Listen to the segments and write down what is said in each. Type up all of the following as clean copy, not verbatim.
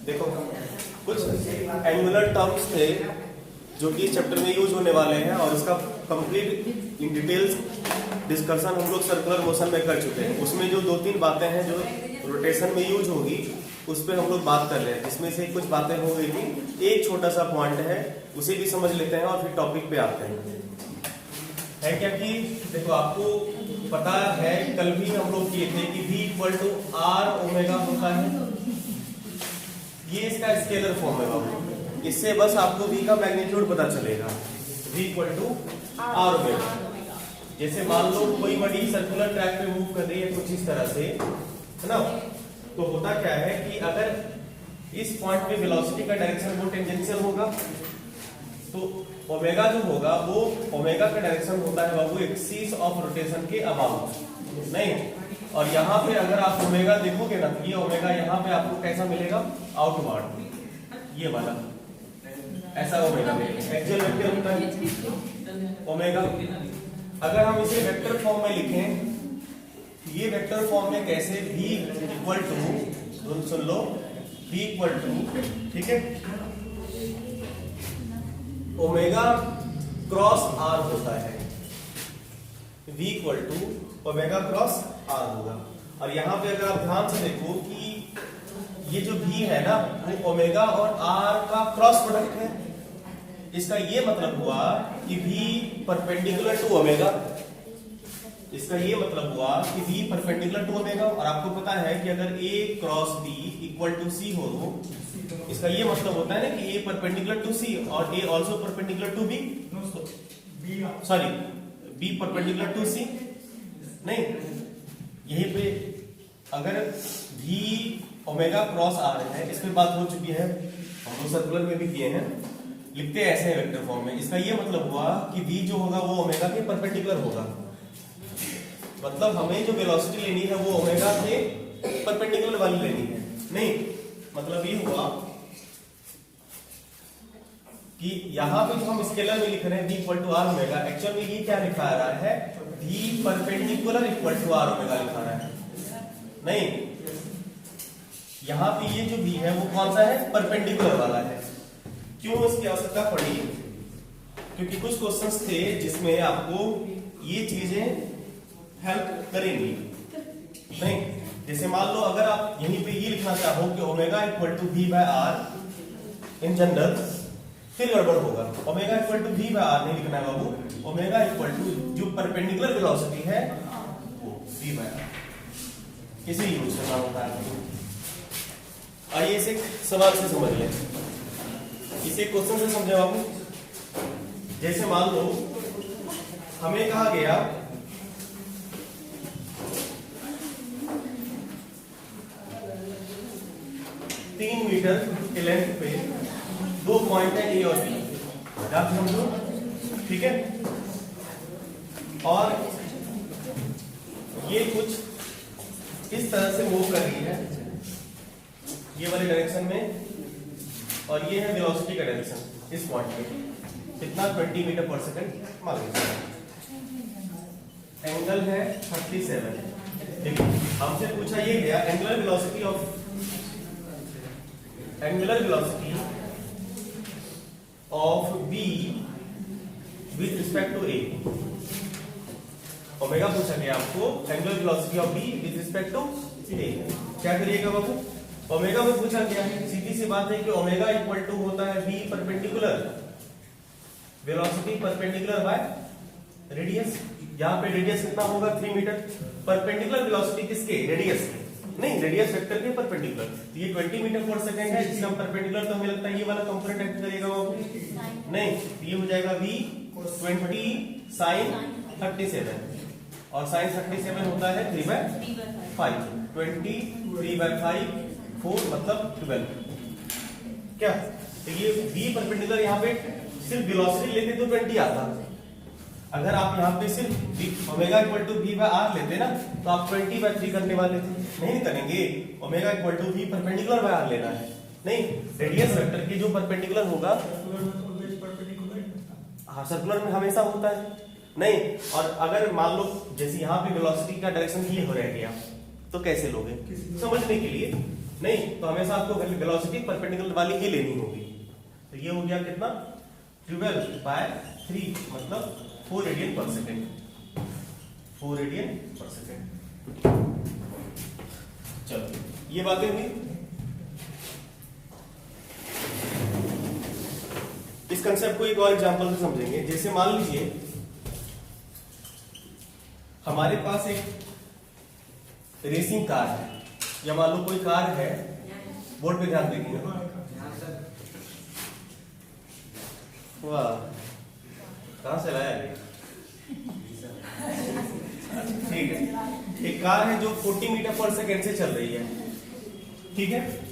देखो कुछ angular terms थे जो कि चैप्टर में यूज होने वाले हैं और इसका कंप्लीट इन डिटेल्स डिस्कशन हम लोग सर्कुलर मोशन में कर चुके हैं। उसमें जो 2-3 बातें हैं जो रोटेशन में यूज होगी उस पर हम लोग बात कर रहे हैं, जिसमें से कुछ बातें हो गई थी। एक छोटा सा पॉइंट है उसे भी समझ लेते हैं और फिर टॉपिक पे आते हैं। है क्या कि देखो आपको पता है कल भी हम लोग किए थे कि V equal to R omega होता है। ये इसका स्केलर फॉर्म है बाबू, इससे बस आपको V का मैग्नीट्यूड पता चलेगा। V equal to R omega. जैसे मान लो कोई बड़ी सर्कुलर ट्रैक पे मूव कर रही है कुछ इस तरह से, है ना, तो होता क्या है कि अगर इस पॉइंट पे वेलोसिटी का डायरेक्शन वो टेंजेंशियल होगा तो ओमेगा जो होगा वो ओमेगा का डायरेक्शन होता है बाबू एक्सिस ऑफ रोटेशन के अबाउट, नहीं। और यहाँ पे अगर आप ओमेगा देखोगे ना तो ये ओमेगा यहाँ पे आपको कैसा मिलेगा, आउटवर्ड, ये वाला ऐसा ओमेगा मिलेगा। एक्चुअल वेक्टर होता है ओमेगा। अगर हम इसे वेक्टर फॉर्म में लिखें, ये वेक्टर फॉर्म में कैसे, V इक्वल टू, सुन लो, V इक्वल टू, ठीक है, ओमेगा क्रॉस आर होता है। V equal to omega cross R होगा। और यहाँ पे अगर आप ध्यान से देखो कि ये जो V है ना वो ओमेगा और R का क्रॉस प्रोडक्ट है। इसका ये मतलब हुआ कि V परपेंडिकुलर टू ओमेगा, इसका ये मतलब हुआ कि V परपेंडिकुलर टू ओमेगा। और आपको पता है कि अगर A cross B equal to C हो तो इसका ये मतलब होता है ना कि A परपेंडिकुलर टू C और A also perpendicular to B, sorry B perpendicular to C, नहीं। यहीं पे अगर V ओमेगा क्रॉस R है, इस पे बात हो चुकी है, हम लोग सर्कुलर में भी किए हैं, लिखते हैं ऐसे वेक्टर फॉर्म में। इसका ये मतलब हुआ कि V जो होगा वो ओमेगा के परपेंडिकुलर होगा, मतलब हमें जो वेलोसिटी लेनी है वो ओमेगा के परपेंडिकुलर वाली लेनी है, नहीं। मतलब ये हुआ कि यहाँ पे जो हम स्केलर में लिख रहे हैं V equal to R omega, actual में ये क्या लिखा रहा है, V perpendicular equal to R omega लिखा रहा है, नहीं। यहाँ पे ये जो V है वो कौन सा है, परपेंडिकुलर वाला है। क्यों इसकी आवश्यकता पड़ी, क्योंकि कुछ क्वेश्चंस थे जिसमें आपको ये चीजें हेल्प करेंगी, नहीं। जैसे मान लो अगर आप यहीं पे ये लिखना चाहो कि omega equal to V by R in general, फिर गड़बड़ होगा। Omega equal to V by R नहीं लिखना है बाबू, ओमेगा इक्वल टू जो परपेंडिकुलर वेलोसिटी है वो V बाय आर, इसे यूज करना होता है। आइए इसे सवाल से समझ लें, इसे क्वेश्चन से समझे बाबू। जैसे मान लो हमें कहा गया तीन मीटर के लेंथ पे दो पॉइंट है A और B, आप समझो, ठीक है। और ये कुछ इस तरह से मूव कर रही है ये वाले डायरेक्शन में, और ये है वेलोसिटी का डायरेक्शन इस पॉइंट पे, कितना 20 मीटर पर सेकंड मान लीजिए। एंगल है 37, ठीक है। हमसे पूछा ये गया angular velocity of B with respect to A। Omega पूछा गया आपको, angular velocity of B with respect to A। क्या करिएगा बाबू, ओमेगा में पूछा गया है, सीधी सी बात है कि ओमेगा इक्वल टू होता है V perpendicular velocity perpendicular by radius. यहाँ पे रेडियस कितना होगा, 3 मीटर। परपेंडिकुलर वेलोसिटी किसके, रेडियस के, नहीं, रेडियस वेक्टर के परपेंडिकुलर। तो ये 20 मीटर पर सेकंड है, जिसका परपेंडिकुलर तो हमें लगता है ये वाला कंपोनेंट एक्ट करेगा वो, नहीं। तो ये हो जाएगा V 20 sin 37, और sin 37 होता है 3/5, 20 3/5 4 मतलब 12, क्या। तो ये V परपेंडिकुलर यहाँ पे सिर्फ वेलोसिटी लेते तो 20 आता। अगर आप यहाँ पे सिर्फ omega equal to V by R लेते ना तो आप 20/3 करने वाले थे, नहीं करेंगे। Omega equal to V perpendicular by R लेना है, नहीं। रेडियस वेक्टर की जो परपेंडिकुलर होगा, हाँ सर्कुलर में हमेशा होता है, नहीं। और अगर मान लो जैसे यहाँ पे वेलोसिटी का डायरेक्शन ये हो रह गया तो कैसे लोगे, समझने के लिए नहीं, तो हमेशा आपको वेलोसिटी परपेंडिकुलर वाली ही लेनी होगी। तो ये हो गया कितना 12/3 मतलब 4 रेडियन पर सेकेंड, 4 रेडियन पर सेकेंड। चलो ये बातें हुई। इस कंसेप्ट को एक और एग्जांपल से समझेंगे। जैसे मान लीजिए हमारे पास एक रेसिंग कार है, या मान लो कोई कार है, बोर्ड पे ध्यान देंगे। वाह, कहां से लाया ये? ठीक है, एक कार है जो 40 मीटर पर सेकेंड से चल रही है, ठीक है।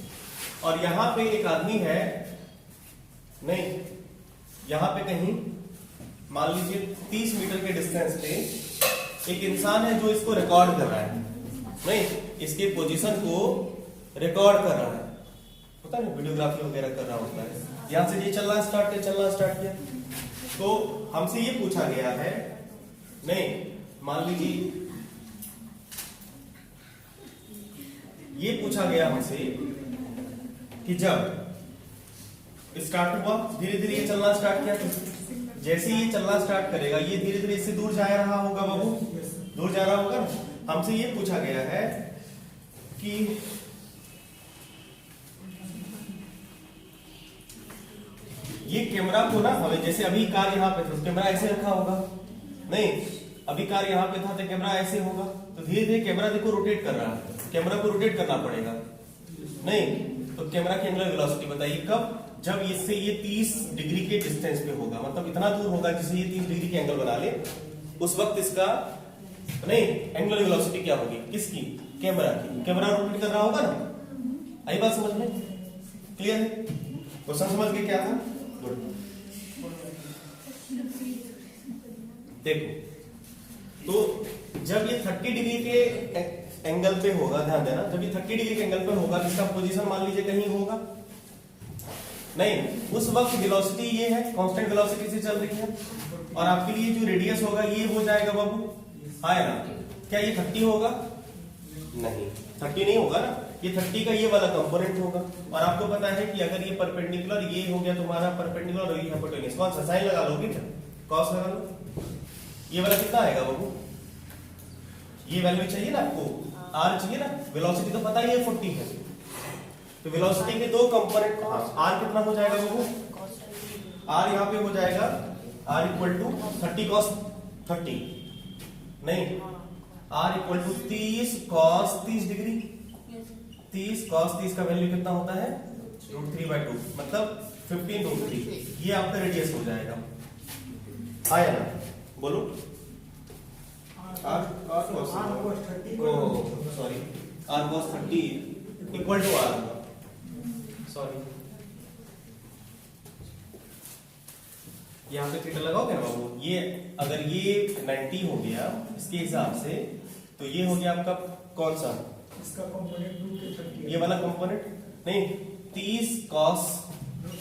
और यहां पे एक आदमी है, नहीं, यहां पे कहीं मान लीजिए 30 मीटर के डिस्टेंस पे एक इंसान है जो इसको रिकॉर्ड कर रहा है, नहीं, इसके पोजीशन को रिकॉर्ड कर रहा है, होता है ना, वीडियोग्राफी वगैरह कर रहा होता है। यहां से ये चलना स्टार्ट किया, तो हमसे ये पूछा गया है, नहीं, मान लीजिए ये पूछा गया हमसे कि जब स्टार्ट हुआ, धीरे धीरे ये चलना स्टार्ट किया, तो जैसे ये चलना स्टार्ट करेगा ये धीरे धीरे इससे दूर जा रहा होगा, बाबू दूर जा रहा होगा ना। हमसे ये पूछा गया है कि ये कैमरा को ना, हमें जैसे अभी कार यहाँ पे था, कैमरा ऐसे रखा होगा, नहीं, अभी कार यहाँ पे था तो कैमरा ऐसे होगा, तो धीरे धीरे कैमरा देखो रोटेट कर रहा है, कैमरा को रोटेट करना पड़ेगा, नहीं, तो कैमरा की एंगुलर वेलोसिटी बताइए कब, जब इससे ये 30 डिग्री के डिस्टेंस पे होगा, मतलब इतना दूर होगा जिससे ये 30 डिग्री के एंगल बना ले, उस वक्त इसका, नहीं, एंगुलर वेलोसिटी क्या होगी, किसकी, कैमरा की, कैमरा रोटेट कर रहा होगा ना। आई बात समझ में, क्लियर है? क्वेश्चन समझ गए क्या था? गुड। देखो, तो जब ये 30 डिग्री के एंगल पे होगा, ध्यान देना, जब ये 30 डिग्री के एंगल पे होगा, इसका पोजीशन मान लीजिए कहीं होगा, नहीं, उस वक्त वेलोसिटी ये है, कांस्टेंट वेलोसिटी से चल रही है, और आपके लिए जो रेडियस होगा ये हो जाएगा बाबू, आए ना, क्या ये 30 होगा? नहीं, 30 नहीं होगा ना, ये 30 का ये वाला कंपोनेंट होगा, और आपको पता है कि अगर ये परपेंडिकुलर, ये हो गया तुम्हारा परपेंडिकुलर और ये हाइपोटेन्यूज, कौन सा साइन लगा लोगे क्या, कॉस लगा लो, ये वाला कितना आएगा बाबू, ये वैल्यू चाहिए ना आपको, आर चाहिए ना, वेलोसिटी तो पता ही है 40 है, तो वेलोसिटी के दो कंपोनेंट, आर कितना हो जाएगा बाबू, आर यहाँ पे हो जाएगा आर इक्वल टू 30 cos 30, नहीं, R equal to 30 cos 30 degree, 30 cos 30 का वैल्यू कितना होता है, √3/2, मतलब 15√3, ये आपका रेडियस हो जाएगा, आया ना, बोलो, R sorry, R cos 30 equal to R, sorry, यहाँ पे थीटा लगाओगे ना बाबू, ये अगर ये 90 हो गया इसके हिसाब से, तो ये हो गया आपका कौन सा, इसका कंपोनेंट, ये वाला कंपोनेंट, नहीं, 30 cos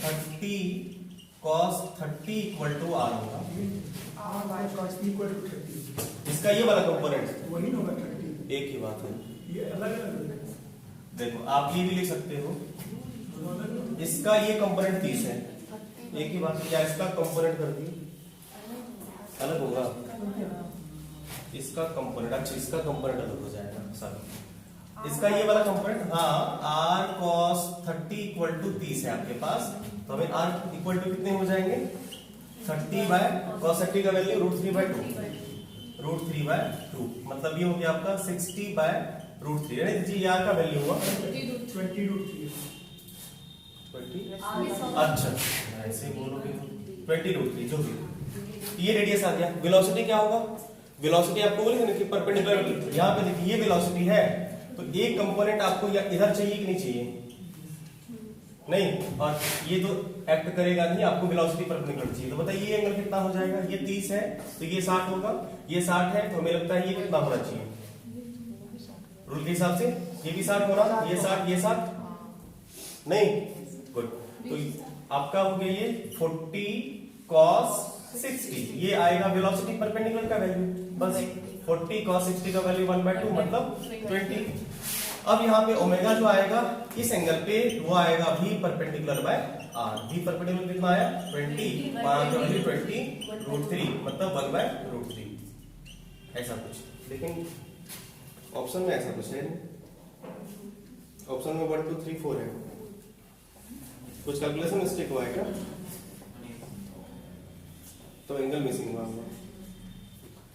30 इक्वल टू आर होगा, इसका ये वाला कंपोनेंट वही होगा, 30 एक ही बात है, ये अलग-अलग। देखो आप ये भी लिख सकते हो, इसका ये कंपोनेंट 30 है, एक ही बात है, क्या इसका कंपोनेंट कर दी अलग होगा, इसका कंपोनेंट, अच्छा इसका कंपोनेंट अलग हो जाएगा, सर इसका ये वाला कंपोनेंट, हाँ, r cos 30 इक्वल टू 30 है आपके पास, तो हमें r इक्वल टू कितने हो जाएंगे, 30/cos 30 का वैल्यू √3/2, मतलब ये हो गया आपका 60/√3, यानी जी r का वैल्यू हुआ 20√3, अच्छा ऐसे बोलोगे 20√3 जो भी, ये रेडियस आ गया। वेलोसिटी क्या होगा, वेलोसिटी आपको बोलेंगे ना कि परपेंडिकुलर, यहाँ पे देखिए ये वेलोसिटी है, तो एक कंपोनेंट आपको या इधर चाहिए कि नहीं चाहिए, नहीं, और ये तो एक्ट करेगा नहीं, आपको वेलोसिटी परपेंडिकुलर चाहिए, तो बताइए ये एंगल कितना हो जाएगा, ये 30 है तो ये 60 होगा, ये 60 है तो हमें लगता है ये कितना होना चाहिए, रूल के हिसाब से ये भी 60 होना, ये 60, ये 60, नहीं, गुड, तो आपका हो गया ये 40 cos 60, ये आएगा वेलोसिटी परपेंडिकुलर का वैल्यू, बस 40 cos 60 का वैल्यू 1/2 मतलब 20। अब यहाँ पे ओमेगा जो आएगा इस एंगल पे वो आएगा V perpendicular bye R। V perpendicular कितना आया 20, 20√3 मतलब 1/√3 ऐसा कुछ। लेकिन ऑप्शन में ऐसा कुछ है नहीं, ऑप्शन में 1 2 3 4 है। कुछ कैलकुलेशन मिस्टेक हुआ है क्या? तो एंगल मिसिंग हुआ होगा।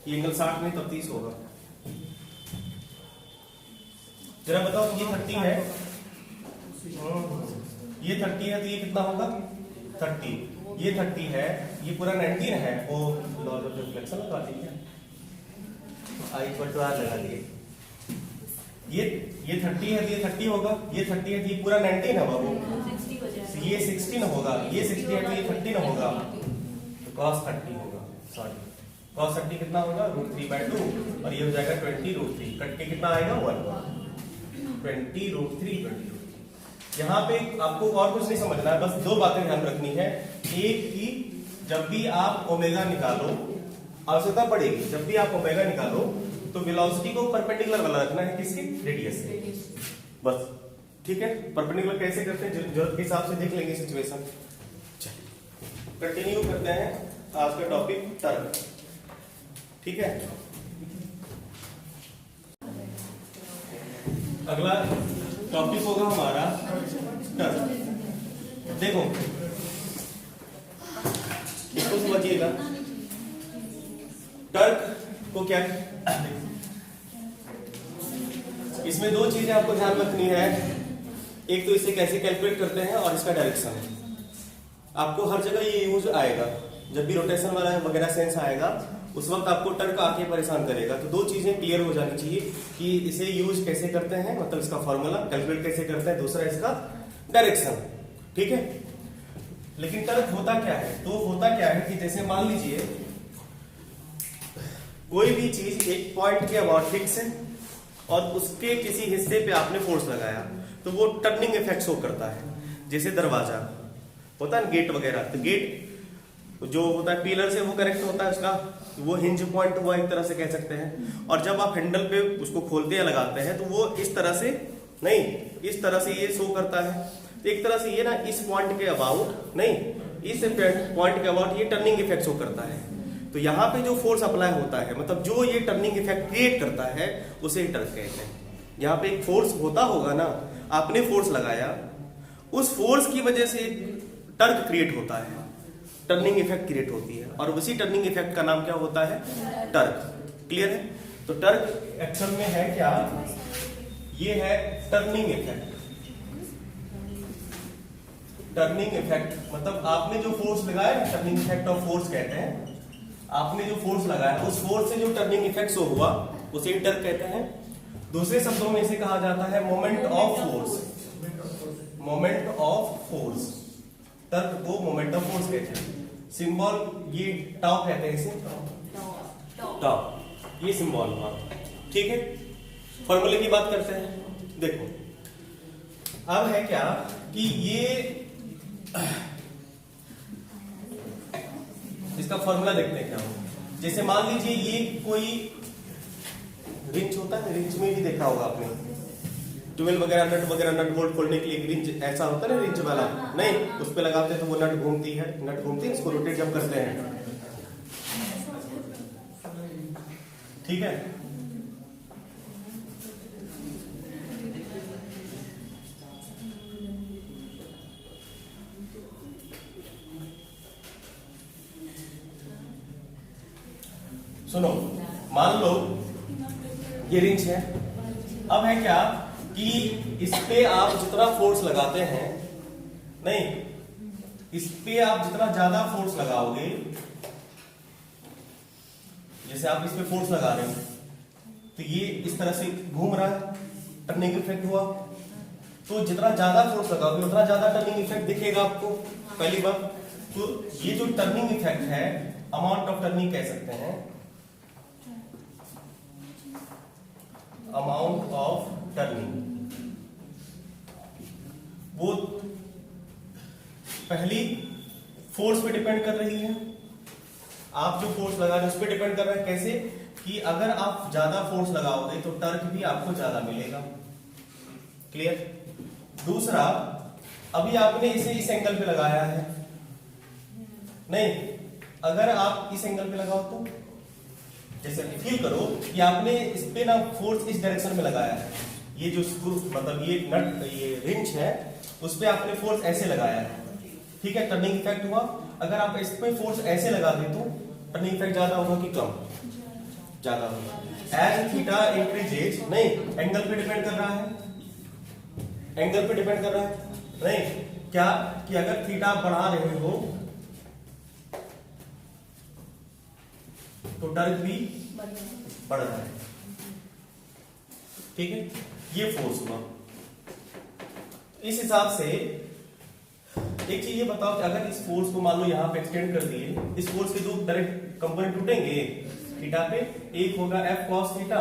ये एंगल 60 नहीं तब 30 होगा। जरा बताओ ये 30 है, ये 30 है तो ये कितना होगा 30। ये 30 है, ये पूरा 19 है। वो लॉ ऑफ रिफ्लेक्शन लगा दीजिए, I = R लगा दिए। ये 30 है तो ये 30 होगा, ये 30 है तो ये पूरा 19 है बाबू, ये 16 होगा, ये 60 है तो ये 13 होगा, तो cos 30 होगा। सॉरी cos 30 कितना होगा √3/2 और ये हो जाएगा 20√3, कट के कितना आएगा 1 20√3। यहाँ पे आपको और कुछ नहीं समझना है, बस दो बातें ध्यान रखनी है। एक कि जब भी आप ओमेगा निकालो, आवश्यकता पड़ेगी, जब भी आप ओमेगा निकालो तो वेलोसिटी को परपेंडिकुलर वाला रखना है, किसके रेडियस से, बस ठीक है। परपेंडिकुलर कैसे करते हैं जरूरत के हिसाब से देख लेंगे सिचुएशन। कंटिन्यू करते हैं आज का टॉपिक टर्क, ठीक है। अगला टॉपिक होगा हमारा टर्क। देखो इसको समझिएगा, टर्क को क्या, इसमें दो चीजें आपको ध्यान रखनी है। एक तो इसे कैसे कैलकुलेट करते हैं और इसका डायरेक्शन। आपको हर जगह ये यूज आएगा, जब भी रोटेशन वाला वगैरह सेंस आएगा उस वक्त आपको टर्क आके परेशान करेगा। तो दो चीजें क्लियर हो जानी चाहिए कि इसे यूज कैसे करते हैं, मतलब इसका फॉर्मूला कैलकुलेट कैसे करते हैं, दूसरा इसका डायरेक्शन, ठीक है। लेकिन टर्क होता क्या है, तो होता क्या है कि जैसे मान लीजिए कोई भी चीज एक पॉइंट के अबाउट फिक्स है और उसके किसी हिस्से पे आपने फोर्स लगाया तो वो टर्निंग इफेक्ट शो करता है। जैसे दरवाजा होता है गेट वगैरह, तो गेट जो होता है पिलर से वो कनेक्ट होता है, उसका वो हिंज पॉइंट हुआ एक तरह से कह सकते हैं। और जब आप हैंडल पे उसको खोलते या लगाते हैं तो वो इस तरह से नहीं, इस तरह से ये शो करता है। तो एक तरह से ये ना इस पॉइंट के अबाउट नहीं, इस पॉइंट के अबाउट ये टर्निंग इफेक्ट शो करता है। तो यहाँ पे जो फोर्स अप्लाई होता है, मतलब जो ये टर्निंग इफेक्ट क्रिएट करता है उसे टर्क कहते हैं। यहाँ पे एक फोर्स होता होगा ना, आपने फोर्स लगाया, उस फोर्स की वजह से टर्क क्रिएट होता है, टर्निंग इफेक्ट क्रिएट होती है, और उसी टर्निंग इफेक्ट का नाम क्या होता है टर्क। क्लियर है। तो टर्क एक्चुअल में है क्या, ये है टर्निंग इफेक्ट। टर्निंग इफेक्ट मतलब आपने जो फोर्स लगाया, टर्निंग इफेक्ट ऑफ फोर्स कहते हैं। आपने जो फोर्स लगाया उस फोर्स से जो टर्निंग इफेक्ट शो हुआ उसे टर्क कहते हैं। दूसरे शब्दों में इसे कहा जाता है moment of force. Moment of force, torque को मोमेंट ऑफ फोर्स कहते हैं। सिंबल ये टाउ कहते हैं इसे, टाउ, ये सिंबल हुआ, ठीक है। फॉर्मूले की बात करते हैं। देखो अब है क्या कि ये इसका फॉर्मूला देखते हैं क्या हो। जैसे मान लीजिए ये कोई रिंच होता है, रिंच में भी देखा होगा आपने, 12 वगैरह नट वगैरह नट बोल्ट खोलने के लिए एक रिंच ऐसा होता है ना, रिंच वाला, नहीं उस पे लगाते हैं तो वो नट घूमती है, नट घूमती है, इसको रोटेट जब करते हैं, ठीक है। सुनो, मान लो ये रिंच है। अब है क्या कि इस पे आप जितना फोर्स लगाते हैं, नहीं इस पे आप जितना ज्यादा फोर्स लगाओगे, जैसे आप इस पे फोर्स लगा रहे हो तो ये इस तरह से घूम रहा है, टर्निंग इफेक्ट हुआ। तो जितना ज्यादा फोर्स लगाओगे उतना ज्यादा टर्निंग इफेक्ट दिखेगा आपको, पहली बात। तो ये जो टर्निंग इफेक्ट है, अमाउंट ऑफ टर्निंग कह सकते हैं, अमाउंट ऑफ टर्निंग, वो पहली फोर्स पे डिपेंड कर रही है। आप जो फोर्स लगा रहे हैं उस पे डिपेंड कर रहा है। कैसे कि अगर आप ज्यादा फोर्स लगाओगे तो टर्क भी आपको ज्यादा मिलेगा। क्लियर। दूसरा, अभी आपने इसे इस एंगल पे लगाया है, नहीं, अगर आप इस एंगल पे लगाओ तो जैसे फील करो कि आपने इस पे ना फोर्स इस डायरेक्शन में लगाया है, ये जो स्क्रू मतलब ये नट ये रिंच है उस पे आपने फोर्स ऐसे लगाया है, ठीक है, टर्निंग इफेक्ट हुआ। अगर आप इस पे फोर्स ऐसे लगा दे तो टर्निंग इफेक्ट ज्यादा होगा कि कम? ज्यादा होगा। एज थीटा इंक्रीजेज, नहीं, एंगल पे डिपेंड कर रहा है, एंगल पे डिपेंड कर रहा है, नहीं, क्या कि अगर थीटा बढ़ा रहे हो तो टर्क भी बढ़ रहा है, ठीक है, ये फोर्स हुआ। इस हिसाब से एक चीज ये बताओ कि अगर इस फोर्स को मान लो यहां पे एक्सटेंड कर दिए, इस फोर्स के दो डायरेक्ट कंपोनेंट टूटेंगे थीटा पे, एक होगा F cos थीटा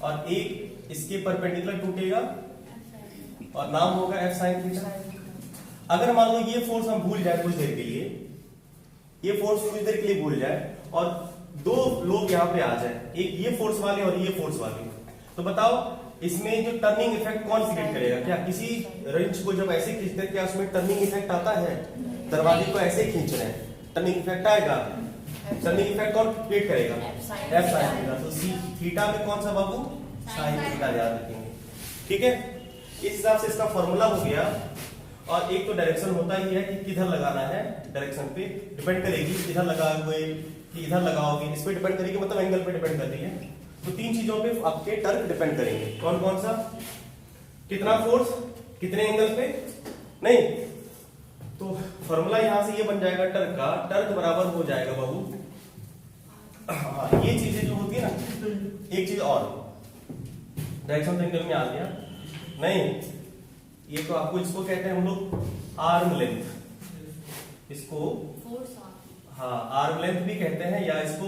और एक इसके परपेंडिकुलर टूटेगा और नाम होगा F sin थीटा। अगर मान लो ये फोर्स हम भूल जाए कुछ देर के लिए, ये फोर्स कुछ देर के लिए भूल जाए और दो लोग यहाँ पे आ जाए, एक ये फोर्स वाले और ये फोर्स वाले, तो बताओ इसमें जो टर्निंग इफेक्ट कौन क्रिएट करेगा? क्या किसी रिंच को जब ऐसे खींचते हैं क्या उसमें टर्निंग इफेक्ट आता है? दरवाजे को ऐसे खींच रहे हैं, टर्निंग इफेक्ट आएगा? टर्निंग इफेक्ट कौन क्रिएट करेगा? F sin theta. तो सी थीटा में कौन सा बाबू? साइन थीटा याद रखेंगे, ठीक है। इस हिसाब से इसका फॉर्मूला हो गया। और एक तो डायरेक्शन होता ही है कि किधर लगाना है, डायरेक्शन पे डिपेंड करेगी, किधर लगाओगे कि इधर लगाओगे, इस पे डिपेंड करेगी, मतलब एंगल पे डिपेंड करती है। तो तीन चीजों पे आपके टर्क डिपेंड करेंगे, कौन कौन सा? कितना फोर्स कितने एंगल पे, नहीं, तो फॉर्मूला यहां से ये बन जाएगा टर्क का, टर्क बराबर हो जाएगा बाबू, ये चीजें जो होती है ना, एक चीज और, डायरेक्शन तो एंगल में आ गया, नहीं, ये तो आपको इसको कहते हैं हम लोग आर्म लेंथ, इसको हाँ आर्म लेंथ भी कहते हैं, या इसको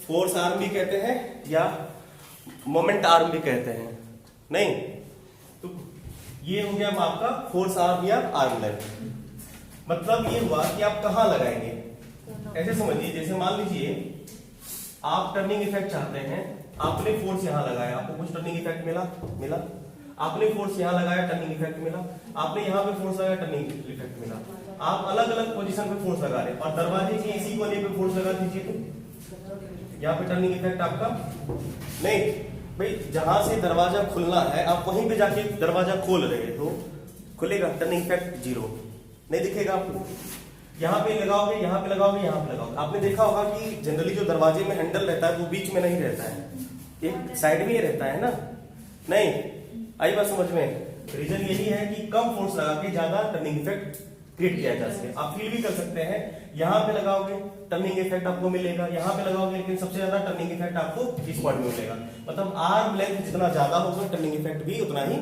फोर्स आर्म भी कहते हैं, या मोमेंट आर्म भी कहते हैं, नहीं, तो ये हो गया आपका फोर्स आर्म या आर्म लेंथ। मतलब ये हुआ कि आप कहां लगाएंगे, ऐसे समझिए, जैसे मान लीजिए आप टर्निंग इफेक्ट चाहते हैं, आपने फोर्स यहां लगाया, आपको कुछ टर्निंग इफेक्ट मिला, आपने फोर्स यहां लगाया, टर्निंग इफेक्ट मिला, आपने यहां पे फोर्स लगाया, टर्निंग इफेक्ट मिला, आप अलग अलग पोजीशन पे फोर्स लगा रहे हैं, और दरवाजे के इसी कोने पे फोर्स लगा दीजिए तो यहाँ पे टर्निंग इफेक्ट आपका नहीं, भाई जहां से दरवाजा खुलना है आप वहीं पे जाके दरवाजा खोल रहे हो, खुलेगा, टर्निंग इफेक्ट जीरो नहीं दिखेगा आपको। यहाँ पे लगाओगे, यहाँ पे लगाओगे, यहाँ पे लगाओगे, आपने देखा होगा कि जनरली जो दरवाजे में हैंडल रहता है वो बीच में नहीं रहता है, एक साइड में ही रहता है ना, नहीं, आई बात समझ में? रीजन यही है कि कम फोर्स लगा के ज्यादा टर्निंग इफेक्ट क्रिएट किया जा सके। आप फील भी कर सकते हैं, यहाँ पे लगाओगे टर्निंग इफेक्ट आपको मिलेगा, यहाँ पे लगाओगे, लेकिन सबसे ज्यादा टर्निंग इफेक्ट आपको इस पॉइंट में मिलेगा। मतलब आर्म लेंथ जितना ज्यादा होगा टर्निंग इफेक्ट भी उतना ही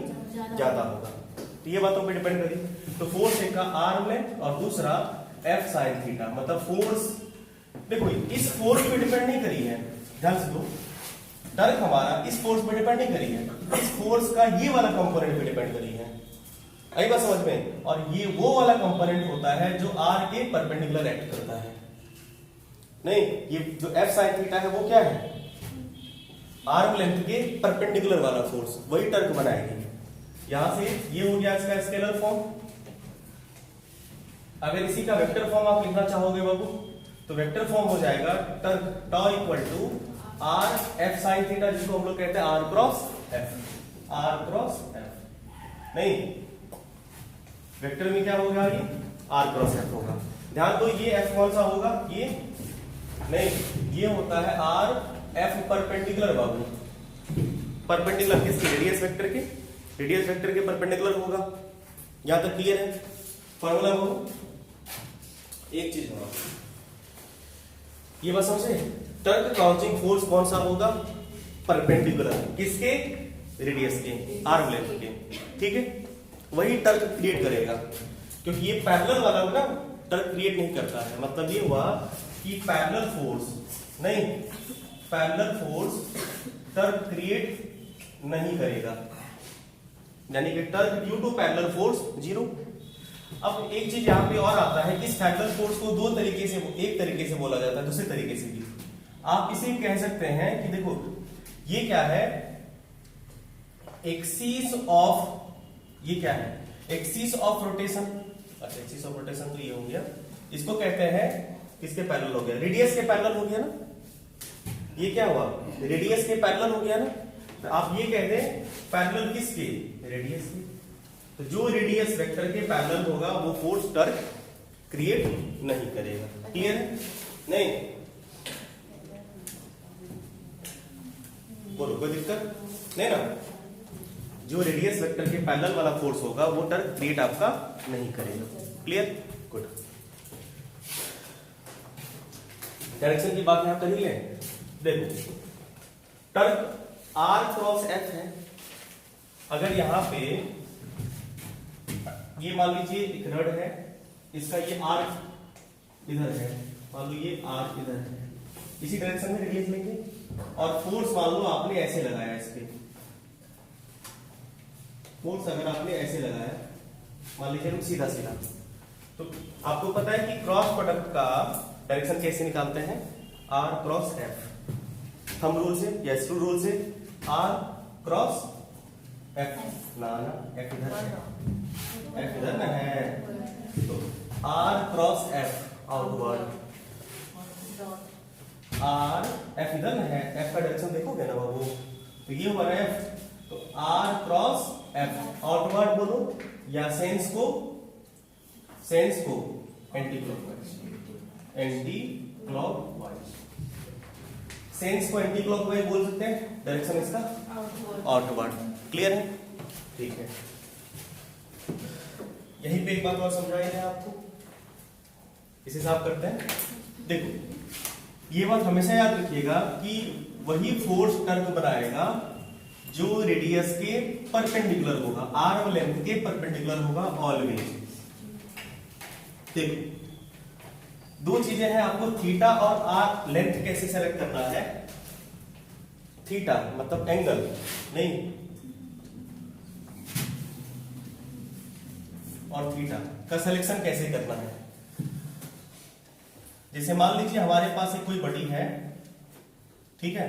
ज्यादा होगा। तो ये बातों पे डिपेंड करी। तो फोर्स एक का आर्म लेंथ और दूसरा F sin थीटा, मतलब फोर्स देखो इस फोर्स पे डिपेंड नहीं करी है, ध्यान से दो, टर्क हमारा इस फोर्स पे डिपेंड नहीं करी है, इस फोर्स का ये वाला कंपोनेंट पे डिपेंड करी है, आई बात समझ में? और ये वो वाला कंपोनेंट होता है जो R के परपेंडिकुलर एक्ट करता है, नहीं, ये जो F sin थीटा है वो क्या है? आर्म लेंथ के परपेंडिकुलर वाला फोर्स, वही टर्क बनाएगी। यहां से ये हो गया इसका स्केलर फॉर्म। अगर इसी का वेक्टर फॉर्म आप लिखना चाहोगे बाबू, तो वेक्टर फॉर्म हो जाएगा torque tau equal to R F sin theta, जिसको हम लोग कहते हैं R cross F, R cross F, नहीं, वेक्टर में क्या होगा? ये R क्रॉस F होगा। ध्यान दो, ये F कौन सा होगा? ये नहीं, ये होता है R F परपेंडिकुलर बाबू, परपेंडिकुलर किसके? रेडियस वेक्टर के, रेडियस वेक्टर के परपेंडिकुलर होगा। यहां तक क्लियर है? फॉर्मूला हो, एक चीज होगा, ये बस समझे, टर्क काउंसिंग फोर्स कौन सा होगा? परपेंडिकुलर, किसके? रेडियस के, आर्म लेंथ के, ठीक है, वही टर्क क्रिएट करेगा, क्योंकि ये पैरेलल वाला ना टर्क क्रिएट नहीं करता है। मतलब ये हुआ कि पैरेलल फोर्स नहीं, पैरेलल फोर्स टर्क क्रिएट नहीं करेगा, यानी कि torque due to parallel force zero. अब एक चीज यहाँ पे और आता है कि इस पैरेलल फोर्स को दो तरीके से, एक तरीके से बोला जाता है, दूसरे तरीके से भी आप इसे कह सकते हैं कि देखो ये क्या है, एक्सिस ऑफ, ये क्या है, एक्सिस ऑफ रोटेशन। अच्छा, एक्सिस ऑफ रोटेशन तो ये हो गया, इसको कहते हैं किसके पैरेलल हो गया, रेडियस के पैरेलल हो गया ना। ये क्या हुआ, रेडियस के पैरेलल हो गया ना। तो आप ये कहते हैं पैरेलल किसके, रेडियस के। तो जो रेडियस वेक्टर के पैरेलल होगा वो फोर्स टर्क क्रिएट नहीं करेगा। क्लियर है? नहीं बोलो, कोई दिक्कत नहीं ना। जो रेडियस वेक्टर के पैरेलल वाला फोर्स होगा वो टर्क क्रिएट आपका नहीं करेगा। क्लियर? गुड। डायरेक्शन की बात यहां कर ही लें। देखो टर्क R क्रॉस F है। अगर यहां पे ये मान लीजिए एक रड है, इसका ये R इधर है, मान लो ये R इधर है, इसी डायरेक्शन में रेडियस लेंगे और फोर्स मान लो आपने ऐसे लगाया, इस पे फोर्स अगर आपने ऐसे लगाया, मान लीजिए हम सीधा सीधा, तो आपको पता है कि क्रॉस प्रोडक्ट का डायरेक्शन कैसे निकालते हैं, R cross F, thumb rule से या स्क्रू रूल से, R क्रॉस F ना F इधर है, F इधर ना है, तो R cross F outward, R F इधर ना है, F का डायरेक्शन देखोगे ना बाबू, तो ये हुआ F, तो R क्रॉस F आउटवर्ड बोलो या सेंस को anti clockwise, anti clockwise, sense को एंटी क्लॉकवाइज बोल सकते हैं, डायरेक्शन इसका आउटवर्ड। क्लियर है? ठीक है। यहीं पे एक बात और समझाई है आपको, इसे साफ करते हैं। देखो ये बात हमेशा याद रखिएगा कि वही फोर्स टर्क बनाएगा जो रेडियस के परपेंडिकुलर होगा, आर्म लेंथ के परपेंडिकुलर होगा ऑलवेज। देखो दो चीजें हैं, आपको थीटा और आर लेंथ कैसे सेलेक्ट करना है, थीटा मतलब एंगल नहीं, और थीटा का सिलेक्शन कैसे करना है। जैसे मान लीजिए हमारे पास एक कोई बॉडी है, ठीक है,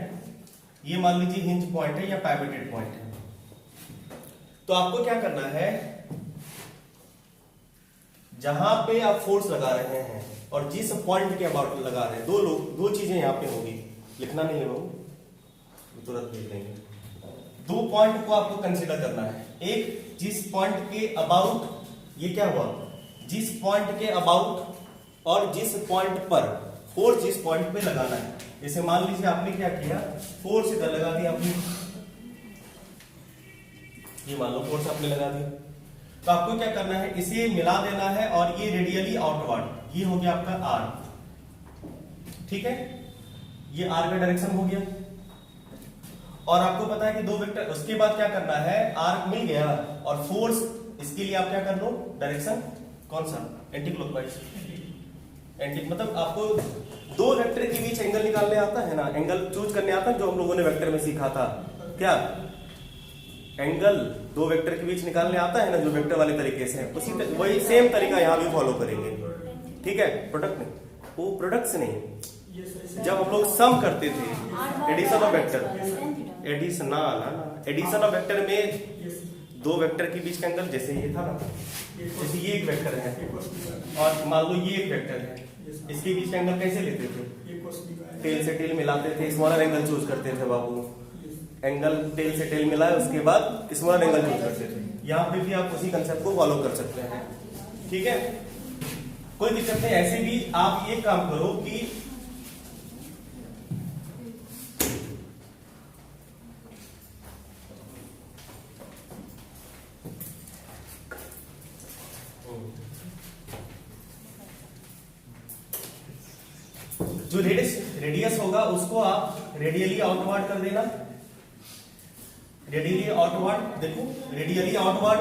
ये मान लीजिए हिंज पॉइंट है या पाइवोटेड पॉइंट है, तो आपको क्या करना है, जहां पे आप फोर्स लगा रहे हैं और जिस पॉइंट के अबाउट लगा रहे हैं, दो चीजें यहां पे होगी, लिखना नहीं है बाबू, तुरंत लिख लेंगे। दो पॉइंट को आपको कंसीडर करना है, एक जिस पॉइंट के अबाउट, ये क्या हुआ, जिस पॉइंट के अबाउट और जिस पॉइंट पर फोर्स जिस पॉइंट पे लगाना है। जैसे मान लीजिए आपने क्या किया, फोर्स इधर लगा दिया आपने, ये मान लो फोर्स आपने लगा दिया, तो आपको क्या करना है, इसे मिला देना है और ये रेडियली आउटवर्ड, ये हो गया आपका आर, ठीक है, ये आर का डायरेक्शन हो गया। और आपको पता है कि दो वेक्टर, उसके बाद क्या करना है, आर्क मिल गया और फोर्स, इसके लिए आप क्या कर लो, डायरेक्शन कौन सा, एंटी क्लॉकवाइज, एंटी मतलब आपको दो वेक्टर के बीच एंगल निकालने आता है ना, एंगल चूज करने आता है, जो हम लोगों ने वेक्टर में सीखा था, क्या एंगल दो वेक्टर के बीच निकालने आता है ना, जो वेक्टर वाले तरीके से है, उसी वही सेम तरीका यहाँ भी फॉलो करेंगे। ठीक है, प्रोडक्ट में वो प्रोडक्ट से नहीं, जब हम लोग सम करते थे एडिशन ऑफ वेक्टर, एडिशन ना एडिशन ऑफ वेक्टर में दो वेक्टर के बीच का एंगल, जैसे ये था ना, जैसे ये एक वेक्टर है और मान लो ये एक वेक्टर है, इसके बीच का एंगल कैसे लेते थे, टेल से टेल मिलाते थे, स्मॉलर एंगल चूज करते थे बाबू, एंगल टेल से टेल मिला है उसके बाद स्मॉलर एंगल चूज करते थे। यहाँ पे भी आप उसी कंसेप्ट को फॉलो कर सकते हैं, ठीक है, कोई दिक्कत नहीं। ऐसे भी आप ये काम करो कि जो रेडियस होगा उसको आप रेडियली आउटवर्ड कर देना, रेडियली आउटवर्ड, देखो रेडियली आउटवर्ड,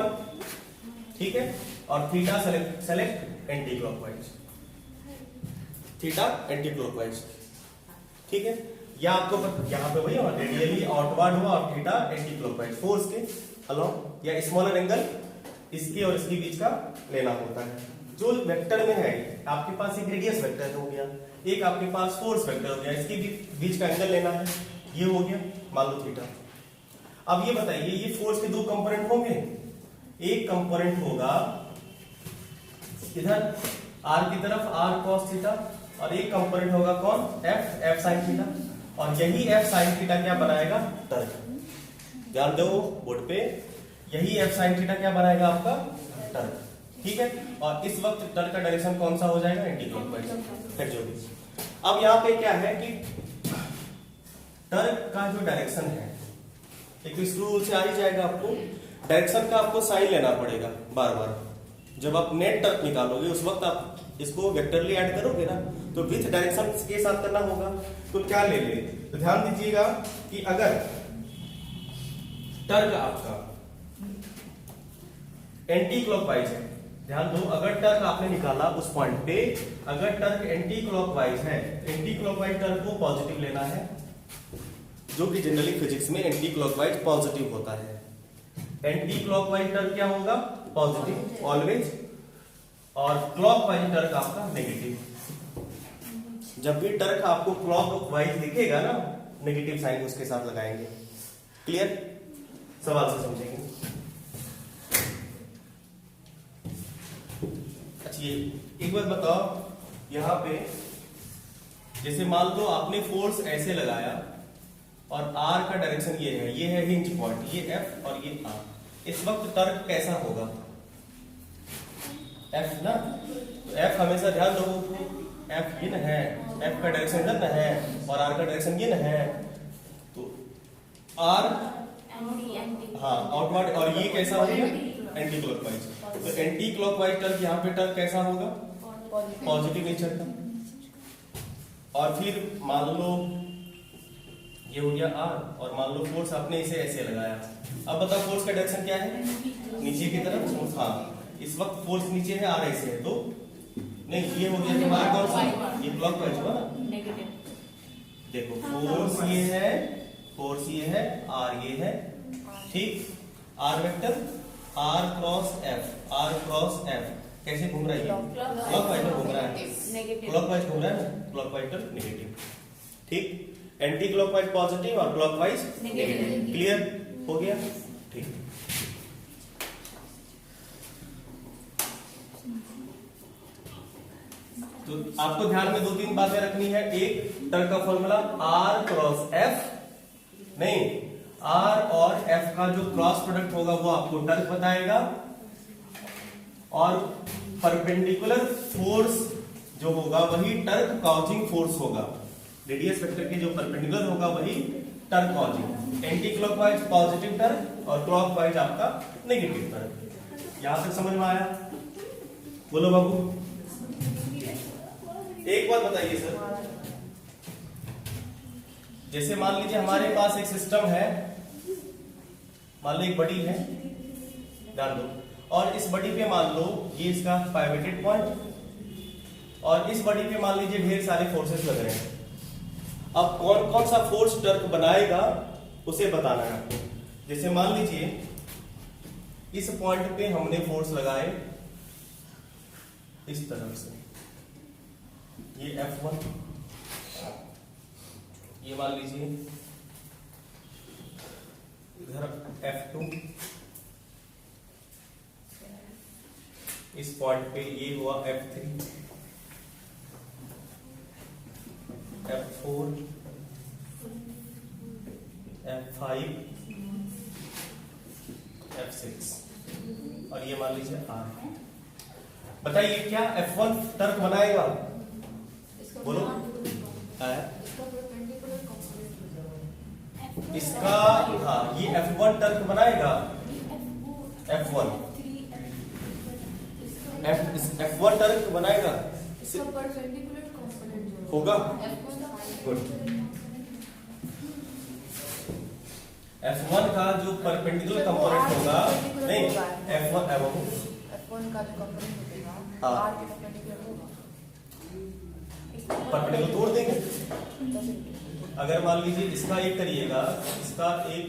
ठीक है, और theta select anti clockwise, theta anti clockwise, ठीक है, या आपको यहां पे वही रेडियली आउटवर्ड हुआ और थीटा एंटी क्लॉकवाइज, फोर्स के अलोंग या स्मॉलर एंगल इसके और इसके बीच का लेना होता है। जो वेक्टर में है, आपके पास एक रेडियस वेक्टर हो गया, एक आपके पास फोर्स वेक्टर हो गया, इसके बीच का एंगल लेना है, ये हो गया मान लो थीटा। अब ये बताइए, ये फोर्स के दो कंपोनेंट होंगे, एक कंपोनेंट होगा इधर r की तरफ r cos थीटा, और एक कंपोनेंट होगा कौन, f sin थीटा, और यही f sin थीटा क्या बनाएगा, टर्क। ध्यान दो बोर्ड पे, यही f sin थीटा क्या बनाएगा आपका, टर्क। ठीक है, और इस वक्त टर्क का डायरेक्शन कौन सा हो जाएगा, एंटी क्लॉकवाइज। फिर जो भी अब यहाँ पे क्या है कि टर्क का जो डायरेक्शन है, एक स्क्रू रूल से आ ही जाएगा, आपको डायरेक्शन का आपको साइन लेना पड़ेगा बार बार। जब आप नेट टर्क निकालोगे उस वक्त आप इसको वेक्टरली ऐड करोगे ना, तो विथ डायरेक्शन के साथ करना होगा। तो क्या ले ले, तो ध्यान दीजिएगा कि अगर टर्क आपका एंटी क्लॉकवाइज है, ध्यान दो, अगर टर्क आपने निकाला उस पॉइंट पे, अगर टर्क एंटी क्लॉकवाइज है, एंटी क्लॉकवाइज टर्क को पॉजिटिव लेना है, जो कि जनरली फिजिक्स में एंटी क्लॉकवाइज पॉजिटिव होता है। एंटी क्लॉकवाइज टर्क क्या होगा, पॉजिटिव ऑलवेज, और क्लॉकवाइज टर्क आपका नेगेटिव। जब भी टर्क आपको क्लॉकवाइज दिखेगा ना, नेगेटिव साइन उसके साथ लगाएंगे। क्लियर, सवाल से समझेंगे। अच्छा, ये एक बात बताओ, यहां पे जैसे मान लो आपने फोर्स ऐसे लगाया और R का डायरेक्शन ये है हिंज पॉइंट, ये F और ये R। इस वक्त टर्क कैसा होगा, F ना, तो F हमेशा ध्यान दो, F ये ना है, F का डायरेक्शन इधर ना है, और R का डायरेक्शन ये ना है, तो R हाँ आउटवर्ड, और ये कैसा होगा, एंटी क्लॉकवाइज। तो एंटी क्लॉकवाइज टर्क, यहाँ पे टर्क कैसा होगा, पॉजिटिव नेचर का। और फिर मान लो ये हो गया R, और मान लो फोर्स आपने इसे ऐसे लगाया। अब बताओ फोर्स का डायरेक्शन क्या है, नीचे की तरफ। हाँ, इस वक्त फोर्स नीचे है, R ऐसे है, तो नहीं, ये हो गया हमारा कौन सा, ये क्लॉकवाइज हुआ ना, नेगेटिव। देखो फोर्स ये है, फोर्स ये है, R ये है, ठीक। R vector R cross F कैसे घूम रहा है, क्लॉकवाइज घूम रहा है, क्लॉकवाइज घूम रहा है ना, क्लॉकवाइज टर्क नेगेटिव। ठीक, एंटी क्लॉकवाइज पॉजिटिव और क्लॉकवाइज नेगेटिव। क्लियर हो गया, ठीक। तो आपको ध्यान में दो तीन बातें रखनी है। एक, टर्क का फॉर्मूला R क्रॉस F, नहीं, R और F का जो क्रॉस प्रोडक्ट होगा वो आपको टर्क बताएगा, और परपेंडिकुलर फोर्स जो होगा वही टर्क कॉजिंग फोर्स होगा। रेडियस वेक्टर के जो परपेंडिकुलर होगा वही torque causing. Anti clockwise positive torque और क्लॉकवाइज आपका नेगेटिव टर्क। यहां तक समझ में आया? बोलो बाबू। एक बात बताइए सर, जैसे मान लीजिए हमारे पास एक सिस्टम है, मान लो एक बडी है, ध्यान दो, और इस बडी पे मान लो ये इसका पाइवटेड पॉइंट, और इस बडी पे मान लीजिए ढेर सारे फोर्सेस लग रहे हैं। अब कौन कौन सा फोर्स टर्क बनाएगा उसे बताना है आपको। जैसे मान लीजिए इस पॉइंट पे हमने फोर्स लगाए इस तरफ से, ये F1, ये मान लीजिए इधर F2, इस पॉइंट पे ये हुआ F3, F4, F5, F6, और ये मान लीजिए R। बताइए क्या F1 टर्क बनाएगा? बोलो। इसका हाँ, ये F1 टर्क बनाएगा, F1 टर्क बनाएगा होगा। गुड। F1 का जो परपेंडिकुलर कंपोनेंट होगा, नहीं F1 का जो कंपोनेंट होगा R के परपेंडिकुलर होगा, परपेंडिकुलर तोड़ देंगे। अगर मान लीजिए इसका एक करिएगा, इसका एक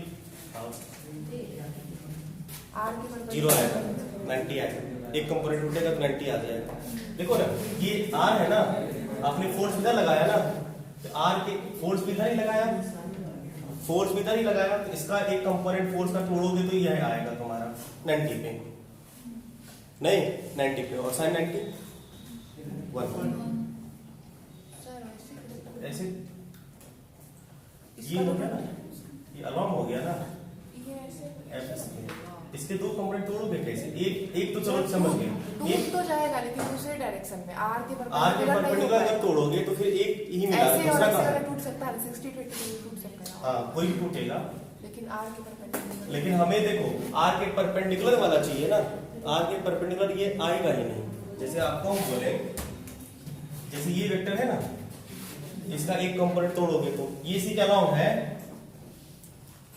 0 आएगा, 90 आएगा, एक कंपोनेंट उठेगा तो 90 आ जाएगा। देखो ना, ये R है ना, आपने फोर्स इधर लगाया ना, तो R के फोर्स भी इधर ही लगाया, फोर्स भी इधर ही लगाया, तो इसका एक कंपोनेंट फोर्स का तोड़ोगे तो यह आएगा तुम्हारा 90 पे, नहीं 90 पे, और साइन 90 1 ऐसे ये हो गया ना, ये अलॉन्ग हो गया ना, इसके दो कंपोनेंट तोड़ोगे कैसे? एक तो चलो समझ गए, एक तो जाएगा लेकिन दूसरे डायरेक्शन में, आर के परपेंडिकुलर जब तोड़ोगे तो फिर एक ही मिला, दूसरा कहां टूट सकता है, 60-20 टूट सकता है। हाँ कोई भी टूटेगा, लेकिन आर के परपेंडिकुलर, लेकिन हमें देखो आर के परपेंडिकुलर वाला चाहिए ना, आर के परपेंडिकुलर ये आएगा ही नहीं। जैसे आपको हम बोले, जैसे ये वेक्टर है ना, इसका एक कंपोनेंट तोड़ोगे तो ये इसी के अलाउंड है,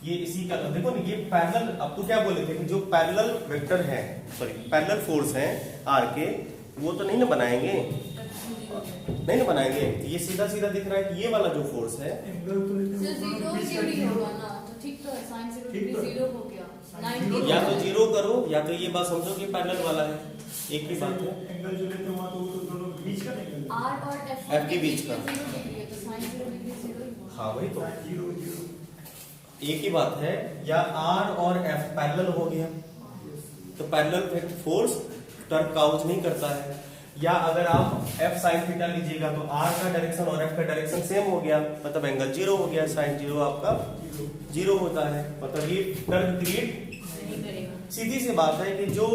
ये इसी का, देखो ना ये पैरेलल, आपको क्या बोले थे कि जो पैरेलल वेक्टर है, सॉरी पैरेलल फोर्स है आर के, वो तो नहीं ना बनाएंगे, नहीं ना बनाएंगे। ये सीधा सीधा दिख रहा है कि ये वाला जो फोर्स है या तो जीरो करो, या तो ये बात समझो कि पैरेलल वाला है, एक ही बात है, एंगल जो लेते हैं वहां तो वो तो दोनों बीच का एंगल, आर और एफ के बीच का, हाँ वही तो एक ही बात है, या आर और एफ पैरेलल हो गया तो पैरेलल फोर्स टर्क काउच नहीं करता है, या अगर आप एफ साइन थीटा लीजिएगा तो आर का डायरेक्शन और एफ का डायरेक्शन सेम हो गया, मतलब एंगल जीरो हो गया, साइन जीरो आपका जीरो होता है, मतलब ये टर्क क्रिएट, सीधी सी बात है कि जो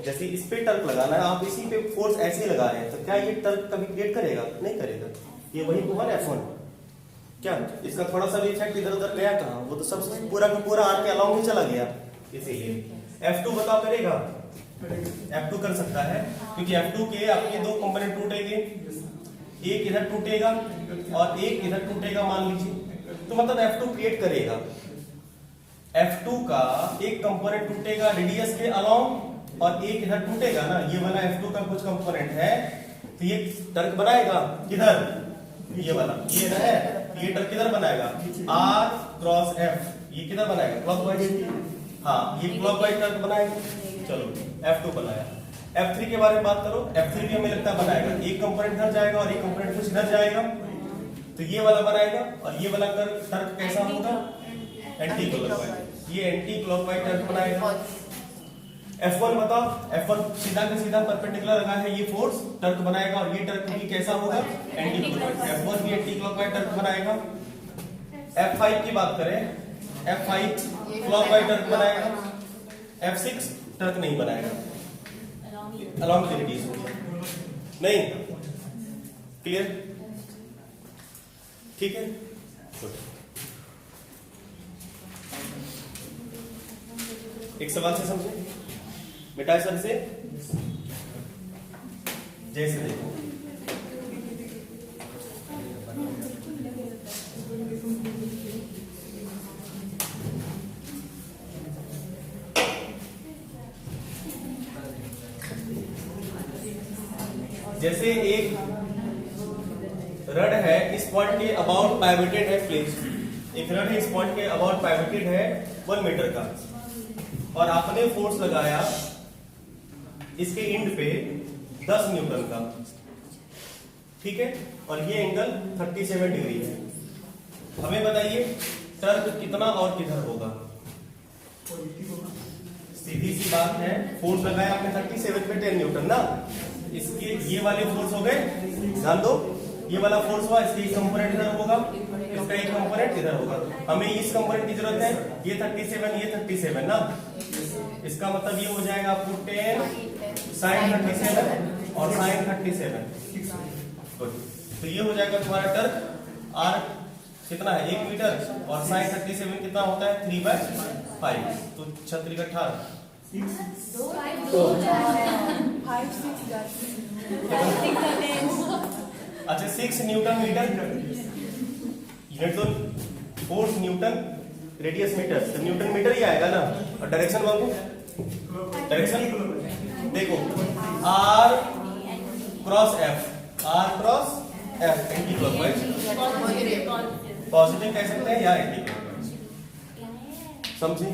जैसे इस पे टर्क लगाना है, आप इसी पे फोर्स ऐसे ही लगा रहे हैं, तो क्या ये टर्क कभी क्रिएट करेगा? नहीं करेगा। ये वही हुआ F1, क्या इसका थोड़ा सा भी इफेक्ट इधर उधर गया कहाँ? वो तो सब पूरा का पूरा आर के अलाउंग ही चला गया, इसीलिए F2 बताओ करेगा? F2 कर सकता है, क्योंकि F2 के आपके दो कंपोनेंट टूटेंगे, एक इधर टूटेगा और एक इधर टूटेगा मान लीजिए, तो मतलब F2 क्रिएट करेगा। F2 का एक कंपोनेंट टूटेगा रेडियस के अलाउंग और एक इधर टूटेगा ना, ये वाला F2 का कुछ कंपोनेंट है, तो ये टर्क बनाएगा किधर? ये वाला, ये है, ये टर्क किधर बनाएगा? R क्रॉस F, ये किधर बनाएगा? क्लॉकवाइज, हाँ ये क्लॉकवाइज टर्क बनाएगा। चलो F2 बनाया, F3 के बारे में बात करो, F3 भी हमें लगता है बनाएगा, एक कंपोनेंट इधर जाएगा और एक कंपोनेंट कुछ इधर जाएगा, तो ये वाला बनाएगा, और ये वाला टर्क कैसा होगा? एंटी क्लॉकवाइज, ये एंटी क्लॉकवाइज टर्क बनाएगा। F1 बताओ, F1 सीधा का सीधा परपेंडिकुलर लगा है, ये फोर्स टर्क बनाएगा, और ये टर्क भी कैसा होगा? एंटी क्लॉकवाइज, F1 भी एंटी क्लॉकवाइज टर्क बनाएगा। F5 की बात करें, F5 क्लॉकवाइज टर्क बनाएगा, F6 टर्क नहीं बनाएगा, अलोंग द रेडियस नहीं, क्लियर? ठीक है, एक सवाल से समझे, मिटाए सर से, जैसे देखो जैसे एक रड है, इस पॉइंट के अबाउट पाइवटेड है प्लेस, एक रड है इस पॉइंट के अबाउट पाइवटेड है 1 मीटर का, और आपने फोर्स लगाया इसके एंड पे 10 न्यूटन का, ठीक है, और ये एंगल 37 डिग्री है। हमें बताइए टर्क कितना और किधर होगा? सीधी सी बात है, फोर्स लगाया आपने 37 पे 10 न्यूटन ना, इसके ये वाले फोर्स हो गए, ध्यान दो, ये वाला फोर्स हुआ, इसके एक कंपोनेंट इधर होगा, इसका एक कंपोनेंट इधर होगा, हमें इस कंपोनेंट की जरूरत है, ये 37 ये 37 ना, इसका मतलब ये हो जाएगा आपको 10 साइन 37 और साइन 37, तो ये हो जाएगा तुम्हारा टर्क आर कितना है 1 मीटर, और साइन 37 कितना होता है 3/5, तो 36 का 18 अच्छा 6 न्यूटन मीटर, यूनिट तो फोर्स न्यूटन, रेडियस मीटर, तो न्यूटन मीटर ही आएगा ना, और डायरेक्शन बाबू, डायरेक्शन देखो R cross F, R cross F anti clockwise, positive कह सकते हैं या एंटी क्लॉकवाइज, समझे?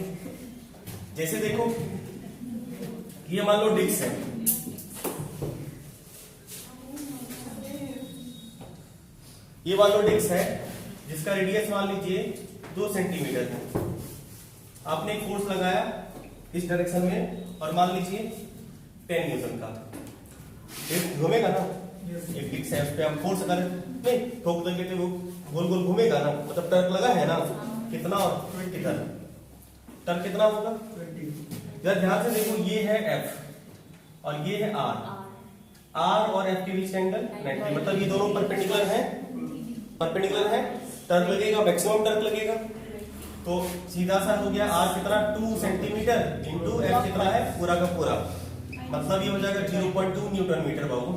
जैसे देखो ये मान लो डिस्क है, ये मान लो डिस्क है जिसका रेडियस मान लीजिए 2 सेंटीमीटर है। आपने एक फोर्स लगाया इस डायरेक्शन में और मान लीजिए 10 न्यूटन का, ये घूमेगा ना, एक फिक्स है, उस पे हम फोर्स अगर नहीं ठोक देंगे तो वो गोल गोल घूमेगा ना, मतलब टर्क लगा है ना, कितना, 20 टर्क कितना होगा, 20। जरा ध्यान से देखो, ये है F और ये है R और F के बीच का एंगल 90, मतलब ये दोनों परपेंडिकुलर है, टर्क लगेगा, मैक्सिमम टर्क लगेगा। तो सीधा सा हो गया R कितना 2 सेंटीमीटर इंटू F कितना है पूरा का पूरा, मतलब ये हो जाएगा 0.2 न्यूटन मीटर बाबू,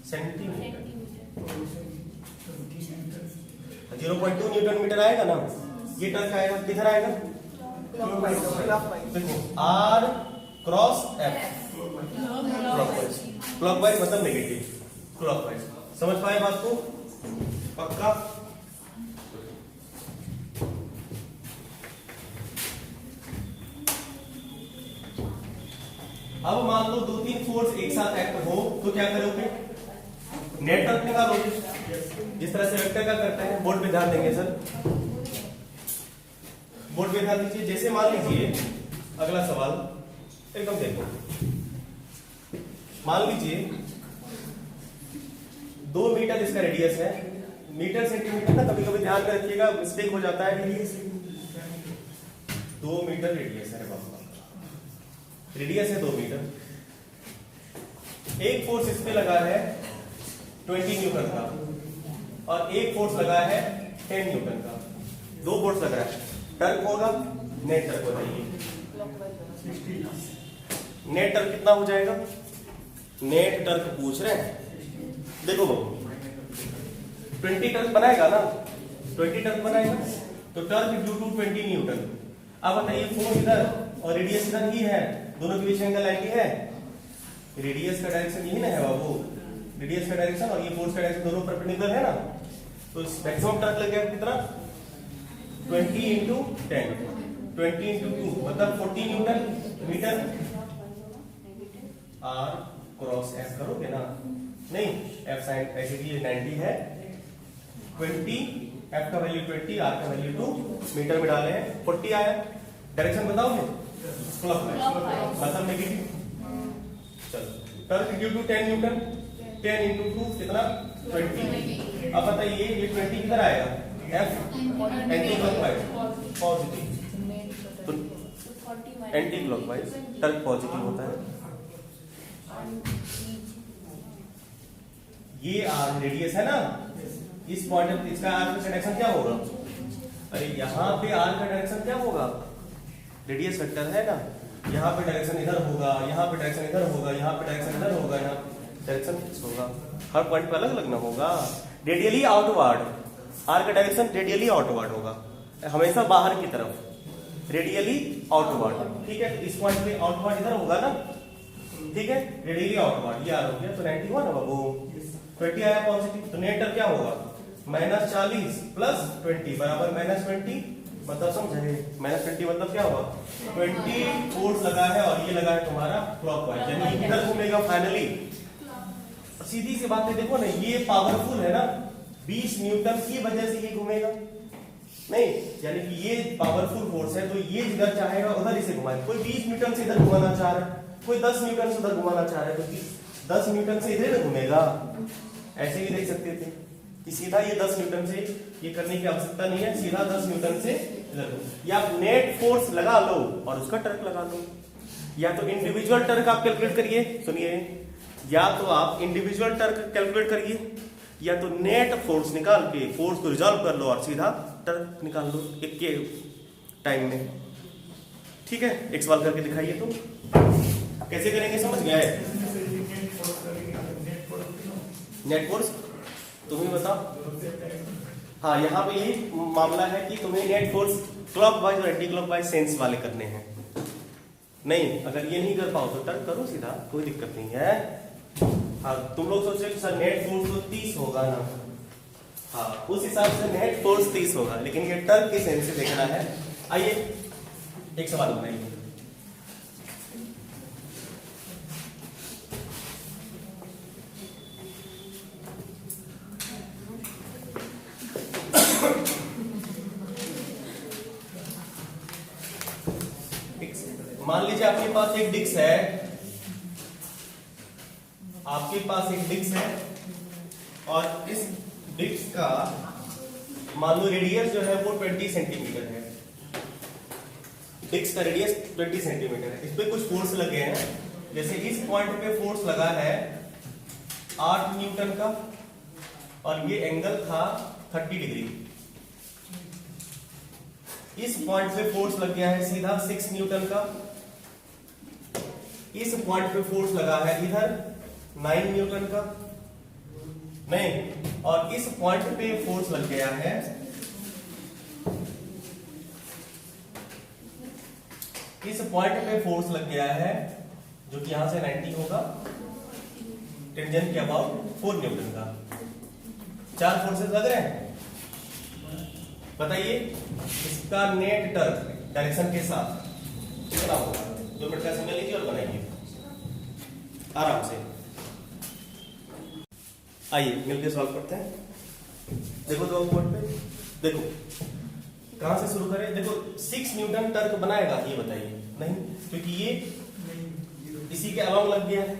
सेंटीमीटर 0.2 न्यूटन मीटर आएगा ना। ये टर्क आएगा किधर आएगा, देखो R क्रॉस F, क्लॉकवाइज मतलब नेगेटिव, क्लॉकवाइज। समझ पाए बात को पक्का। अब मान लो 2-3 फोर्स एक साथ एक्ट हो तो क्या करोगे, नेट टर्क निकालोगे, जिस तरह से वेक्टर का करते हैं। बोर्ड पे ध्यान देंगे सर, बोर्ड पे ध्यान दीजिए। जैसे मान लीजिए अगला सवाल एकदम देखो, मान लीजिए 2 मीटर इसका रेडियस है, मीटर सेंटीमीटर ना कभी कभी ध्यान में रखिएगा मिस्टेक हो जाता है। 2 मीटर रेडियस है बाबा, रेडियस है 2 मीटर। एक फोर्स इस पे लगा है 20 न्यूटन का और एक फोर्स लगा है 10 न्यूटन का, 2 फोर्स लगा है। टर्क होगा, नेट टर्क बताइए, नेट टर्क कितना हो जाएगा, नेट टर्क पूछ रहे हैं। देखो बाबू 20 टर्क बनाएगा ना, 20 टर्क बनाएगा तो टर्क ड्यू टू 20 न्यूटन। अब बताइए फोर्स इधर और रेडियस इधर ही है, दोनों के बीच एंगल 90 है। रेडियस का डायरेक्शन यही ना है बाबू, रेडियस का डायरेक्शन और ये फोर्स का डायरेक्शन दोनों परपेंडिकुलर है ना, तो मैक्सिमम टर्क लगेगा कितना, 20 इंटू 10, 20 इंटू 2 मतलब 40 newton metre. R cross F करोगे ना, नहीं F साइन ऐसे भी 90 है, 20 F का वैल्यू 20, R का वैल्यू 2 मीटर में डाले हैं, 40 आया। डायरेक्शन बताओगे, क्लॉकवाइज मतलब नेगेटिव। चलो torque due to 10 newton, 10 into 2 कितना 20। अब बताइए ये 20 किधर आएगा, F एंटी क्लॉकवाइज पॉजिटिव, तो एंटी क्लॉकवाइज टर्क पॉजिटिव होता है। ये R रेडियस है ना, इस पॉइंट इसका R का डायरेक्शन क्या होगा, अरे यहाँ पे R का डायरेक्शन क्या होगा, रेडियस वेक्टर है ना, यहाँ पे डायरेक्शन इधर होगा, यहाँ पे डायरेक्शन इधर होगा, यहाँ पे डायरेक्शन इधर होगा, यहाँ डायरेक्शन फिक्स होगा, हर पॉइंट पे अलग अलग ना होगा। रेडियली आउटवर्ड, R का डायरेक्शन रेडियली आउटवर्ड होगा, हमेशा बाहर की तरफ, रेडियली आउटवर्ड। ठीक है, इस पॉइंट पे आउटवर्ड इधर होगा ना, ठीक है, रेडियली आउटवर्ड ये R हो गया, तो 90 हुआ ना बाबू, 20 आया पॉजिटिव। तो नेट टर्क क्या होगा, -40 प्लस 20 बराबर -20, मतलब समझे, -20 मतलब क्या हुआ, 20 फोर्स लगा है और ये लगा है तुम्हारा क्लॉकवाइज, यानी इधर घूमेगा फाइनली। सीधी सी बात है, देखो ना ये पावरफुल है ना, 20 न्यूटन की वजह से ये घूमेगा नहीं, यानी कि ये पावरफुल फोर्स है, तो ये जिधर चाहेगा उधर इसे घुमाएगा। कोई 20 न्यूटन से इधर घुमाना चाह रहा है, कोई 10 न्यूटन से उधर घुमाना चाह रहा है, तो 10 न्यूटन से इधर घूमेगा। ऐसे भी देख सकते थे कि सीधा ये 10 न्यूटन से ये करने की आवश्यकता नहीं है, सीधा 10 न्यूटन से इधर, या आप नेट फोर्स लगा लो और उसका टर्क लगा लो, या तो इंडिविजुअल टर्क आप कैलकुलेट करिए, सुनिए, या तो आप इंडिविजुअल टर्क कैलकुलेट करिए, या तो नेट फोर्स निकाल के फोर्स को रिजॉल्व कर लो और सीधा टर्क निकाल लो एक के टाइम में। ठीक है, एक सवाल करके दिखाइए तो कैसे करेंगे, समझ गए। नेट फोर्स तुम्हें बताओ, हाँ यहाँ पे ये मामला है कि तुम्हें नेट फोर्स क्लॉकवाइज और एंटी क्लॉकवाइज सेंस वाले करने हैं। नहीं, अगर ये नहीं कर पाओ तो टर्क करो सीधा, कोई दिक्कत नहीं है। हाँ, तुम लोग सोच रहे हो सर नेट फोर्स तो 30 होगा ना, हाँ उस हिसाब से नेट फोर्स 30 होगा, लेकिन ये टर्क के सेंस से देखना है। आइए एक सवाल बनाइए, लीजिए आपके पास एक डिस्क है, आपके पास एक डिस्क है और इस डिस्क का मान लो रेडियस जो है वो 20 सेंटीमीटर है। डिस्क का रेडियस 20 सेंटीमीटर है। इस पे कुछ फोर्स लगे हैं, जैसे इस पॉइंट पे फोर्स लगा है 8 न्यूटन का और ये एंगल था 30 डिग्री। इस पॉइंट पे फोर्स लग गया है सीधा 6 न्यूटन का। इस पॉइंट पे फोर्स लगा है इधर 9 न्यूटन का, नहीं, और इस पॉइंट पे फोर्स लग गया है, इस पॉइंट पे फोर्स लग गया है जो कि यहां से 90 होगा, टेंजेंट के अबाउट 4 न्यूटन का। 4 फोर्सेस लग रहे हैं। बताइए इसका नेट टर्क डायरेक्शन के साथ कितना होगा? 2 मिनट का समय लीजिए और बनाइए आराम से। आइए मिलकर सॉल्व करते हैं। देखो दो बोर्ड पे, देखो कहां से शुरू करें? देखो 6 न्यूटन टर्क बनाएगा, ये बताइए। नहीं, क्योंकि ये इसी के अलॉन्ग लग गया है।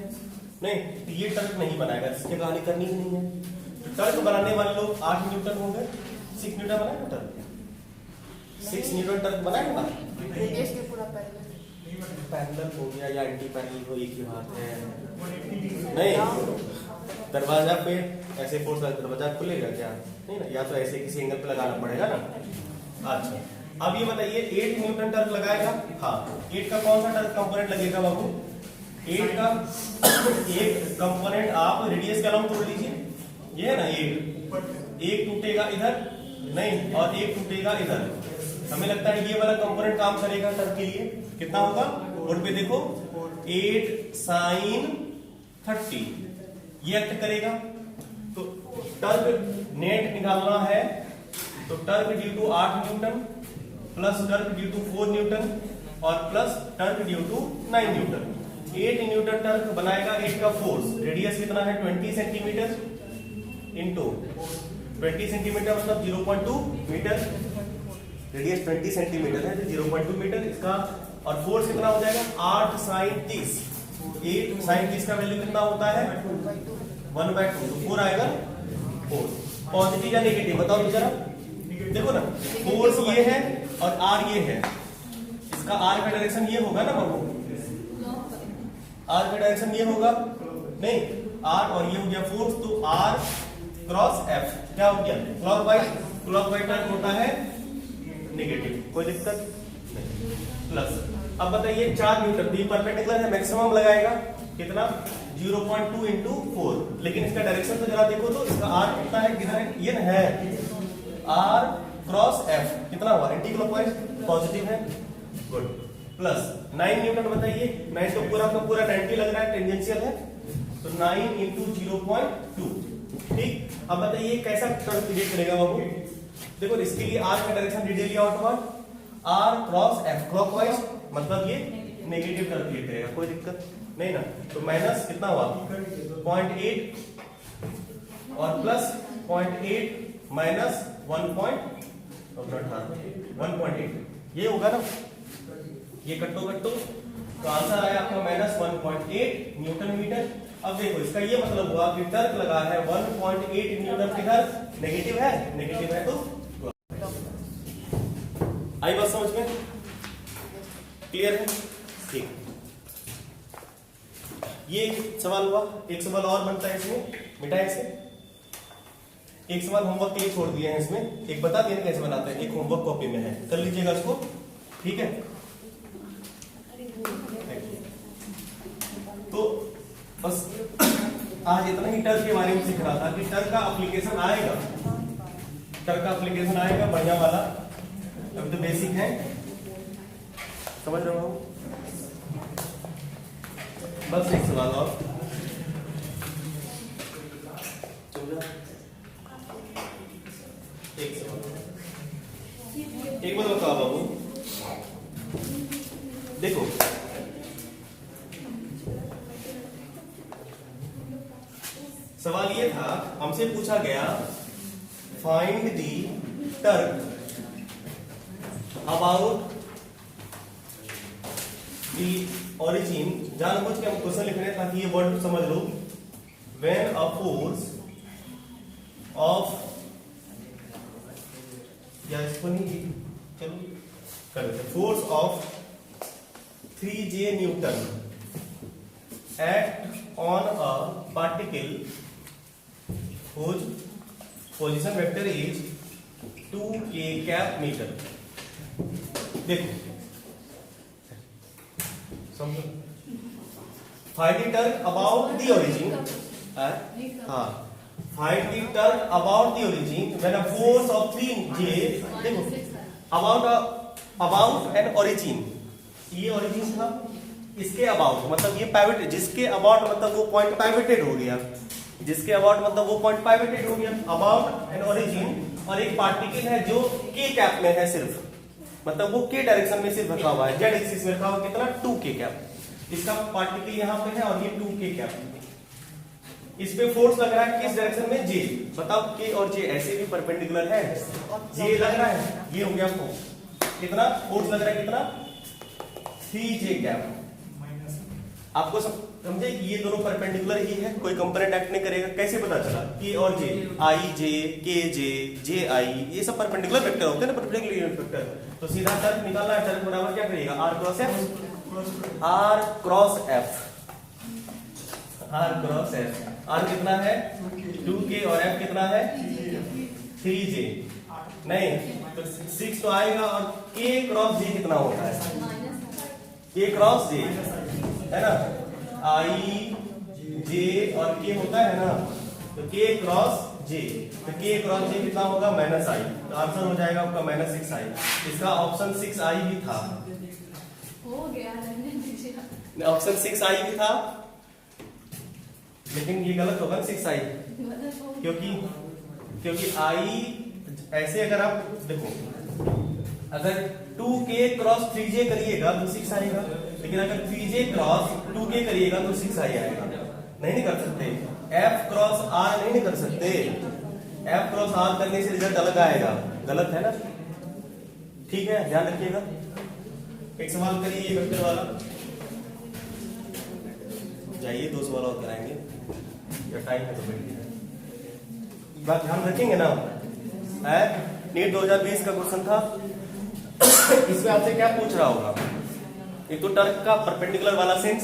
नहीं, तो ये टर्क नहीं बनाएगा, इसकी कहानी करनी ही नहीं है। टर्क बनाने वाले लोग 8 न्यूटन हो गए, 6 न्यूटन बनाएगा टर्क, 6 न्यूटन टर्क बनाएगा। रेडियस के पूरा पैरेलल पैरेलल हो गया या एंटी पैरेलल हो, एक ही बात है। नहीं, दरवाजा पे ऐसे फोर्स दरवाजा खुलेगा क्या? नहीं ना, या तो ऐसे किसी एंगल पे लगाना पड़ेगा ना। अच्छा, अब ये बताइए 8 न्यूटन टर्क लगाएगा। हाँ, 8 का कौन सा टर्क कंपोनेंट लगेगा बाबू? 8 का एक कंपोनेंट आप रेडियस के अलॉन्ग तोड़ लीजिए, ये है ना 8, एक टूटेगा इधर, नहीं, और एक टूटेगा इधर। हमें लगता है ये वाला कंपोनेंट काम करेगा टर्क के लिए। कितना होगा? बोर्ड पे देखो 8 sin 30 ये एक्ट करेगा। तो टर्क नेट निकालना है, तो torque due to 8 newton plus torque due to 4 newton और plus torque due to 9 newton. 8 newton torque बनाएगा। 8 का फोर्स, रेडियस कितना है 20 सेंटीमीटर इंटू 20 सेंटीमीटर मतलब 0.2 मीटर। रेडियस 20 सेंटीमीटर है तो 0.2 मीटर इसका, और फोर्स कितना हो जाएगा 8 sin 30। 8 sin 30 का वैल्यू कितना होता है 1/2, तो 4 आएगा। 4 पॉजिटिव या नेगेटिव बताओ तो जरा। देखो ना, फोर्स ये है और आर ये है, इसका आर का डायरेक्शन ये होगा ना बाबू, आर का डायरेक्शन ये होगा, नहीं, आर और ये हो गया फोर्स, तो आर क्रॉस एफ क्या हो गया क्लॉकवाइज टर्न होता है नेगेटिव, कोई दिक्कत नहीं। प्लस अब बताइए 4 न्यूटन, ये परपेंडिकुलर है, मैक्सिमम लगाएगा कितना 0.2 इंटू 4, लेकिन इसका डायरेक्शन तो जरा देखो तो इसका आर कितना है, किधर है, ये है आर क्रॉस एफ कितना हुआ एंटी क्लॉकवाइज, पॉजिटिव है, गुड। प्लस 9 न्यूटन बताइए, 9 तो पूरा का पूरा 90 लग रहा है, टेंजेंशियल है, तो 9 इंटू 0.2, ठीक। अब बताइए कैसा टर्क क्रिएट करेगा बाबू? देखो इसके लिए आर का direction detail outward, R cross F clockwise, मतलब ये नेगेटिव टर्क क्रिएट करेगा, कोई दिक्कत नहीं ना। तो माइनस कितना हुआ 0.8 और प्लस 0.8 माइनस 1.8, ये होगा ना, ये कट्टो तो आंसर आया आपका माइनस 1.8 न्यूटन मीटर। अब देखो इसका ये मतलब हुआ कि टर्क लगा है 1.8 न्यूटन, किधर नेगेटिव है, नेगेटिव है, तो आई बात समझ में, क्लियर है, ठीक। ये सवाल हुआ। एक सवाल और बनता है इसमें, मिटाए इसे, एक सवाल होमवर्क के लिए छोड़ दिए हैं इसमें, एक बता दिया कैसे बनाते हैं, एक होमवर्क कॉपी में है, कर लीजिएगा इसको, ठीक है। तो बस आज इतना ही टर्क के बारे में सीख रहा था कि टर्क का एप्लीकेशन आएगा, टर्क का एप्लीकेशन आएगा बढ़िया वाला, अभी तो बेसिक है, समझ रहे हो? बस एक सवाल और, एक सवाल, एक बार बताओ बाबू, देखो सवाल ये था, हमसे पूछा गया find the torque about the origin, जानबूझ के हम क्वेश्चन लिख रहे हैं ताकि ये वर्ड समझ लो। व्हेन अ फोर्स ऑफ, या इसको नहीं, चलो कर देते, force of 3J Newton act on a particle whose position vector is 2k cap meter। देखो समझो, find the torque about the origin, हाँ find the torque about the origin when a force of 3J, देखो about an origin, ये origin था, इसके about मतलब ये पाइवटेड, जिसके अबाउट मतलब वो पॉइंट पाइवटेड हो गया, जिसके अबाउट मतलब वो पॉइंट पाइवटेड हो गया, अबाउट एन ओरिजिन, और एक पार्टिकल है जो के कैप में है सिर्फ, मतलब वो के डायरेक्शन में सिर्फ रखा हुआ है, जेड एक्सिस में रखा हुआ कितना 2k कैप, इसका पार्टिकल यहाँ पे है और ये 2k कैप, इस पे फोर्स लग रहा है किस डायरेक्शन में, जे, बताओ के और जे ऐसे भी परपेंडिकुलर है, जे लग रहा है, ये हो गया फोर्स, कितना फोर्स लग रहा है, कितना 3J कैप। आपको समझे कि ये दोनों परपेंडिकुलर ही है, कोई कंपोनेंट एक्ट नहीं करेगा, कैसे पता चला, के और जे, आई जे, के जे, जे आई, ये सब परपेंडिकुलर वेक्टर होते हैं ना, परपेंडिकुलर यूनिट वेक्टर, तो सीधा टर्क निकालना है, टर्क बराबर क्या करिएगा, R cross F, R cross F, R cross F, R कितना है 2k और एफ कितना है 3J, नहीं तो 6 तो आएगा, और k क्रॉस जे कितना होता है, k क्रॉस जे है ना, आई जे और के होता है ना, तो के क्रॉस जे, तो के क्रॉस जे कितना होगा माइनस आई, तो आंसर हो जाएगा आपका माइनस 6i, इसका ऑप्शन 6i भी था, हो गया ऑप्शन 6i भी था, लेकिन ये गलत होगा 6i, क्योंकि आई ऐसे, अगर आप देखो अगर 2k क्रॉस 3J करिएगा तो 6 आएगा, लेकिन अगर 3J क्रॉस 2k करिएगा तो 6 आएगा, नहीं कर सकते, f क्रॉस r नहीं कर सकते, f क्रॉस r करने से रिजल्ट अलग आएगा, गलत है ना, ठीक है ध्यान रखिएगा। एक सवाल करिए ये वेक्टर वाला, जाइए 2 सवाल और कराएंगे, या टाइम है तो बैठिए, बात ध्यान रखेंगे ना, नीट 2020 का क्वेश्चन था, इसमें आपसे क्या पूछ रहा होगा, एक तो टर्क का परपेंडिकुलर वाला सेंस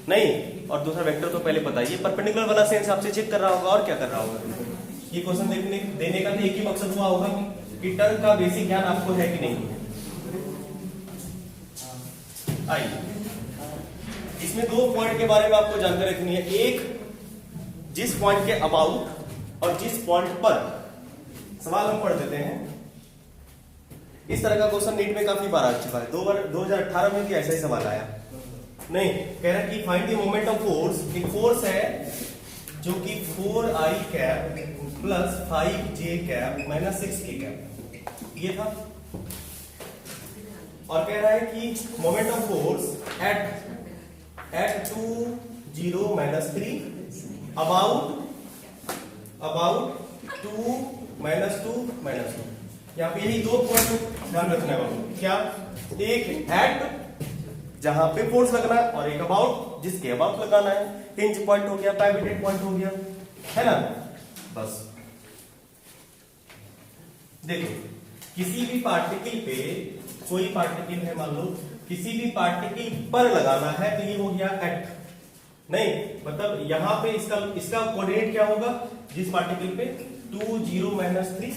नहीं, और दूसरा वेक्टर तो पहले पता है, ये परपेंडिकुलर वाला सेंस आपसे चेक कर रहा होगा, और क्या कर रहा होगा, ये क्वेश्चन देने का तो एक ही मकसद हुआ होगा कि टर्क का बेसिक ज्ञान आपको है कि नहीं। आइए, इसमें 2 पॉइंट के बारे में आपको जानकारी रखनी है, एक जिस पॉइंट के अबाउट और जिस पॉइंट पर, सवाल हम पढ़ देते हैं, इस तरह का क्वेश्चन नीट में काफी बार आ चुका है, 2018 में भी ऐसा ही सवाल आया, नहीं कह रहा कि find the moment of force, एक फोर्स है जो कि 4i cap plus 5j cap minus 6k cap, ये था, और कह रहा है कि moment of force at 2 0 minus 3 about 2 minus 2 minus 2, यहाँ पे यही 2 पॉइंट ध्यान रखना है, क्या, एक एट जहां पे फोर्स लगना है, और एक अबाउट जिसके अबाउट लगाना है, हिंज पॉइंट हो गया, पाइवटेड पॉइंट हो गया, है ना, बस देखो किसी भी पार्टिकल पे, कोई पार्टिकल है मान लो, किसी भी पार्टिकल पर लगाना है तो ये हो गया एट, नहीं मतलब यहां पे इसका कोऑर्डिनेट क्या होगा, जिस पार्टिकल पे 2 0 माइनस 3,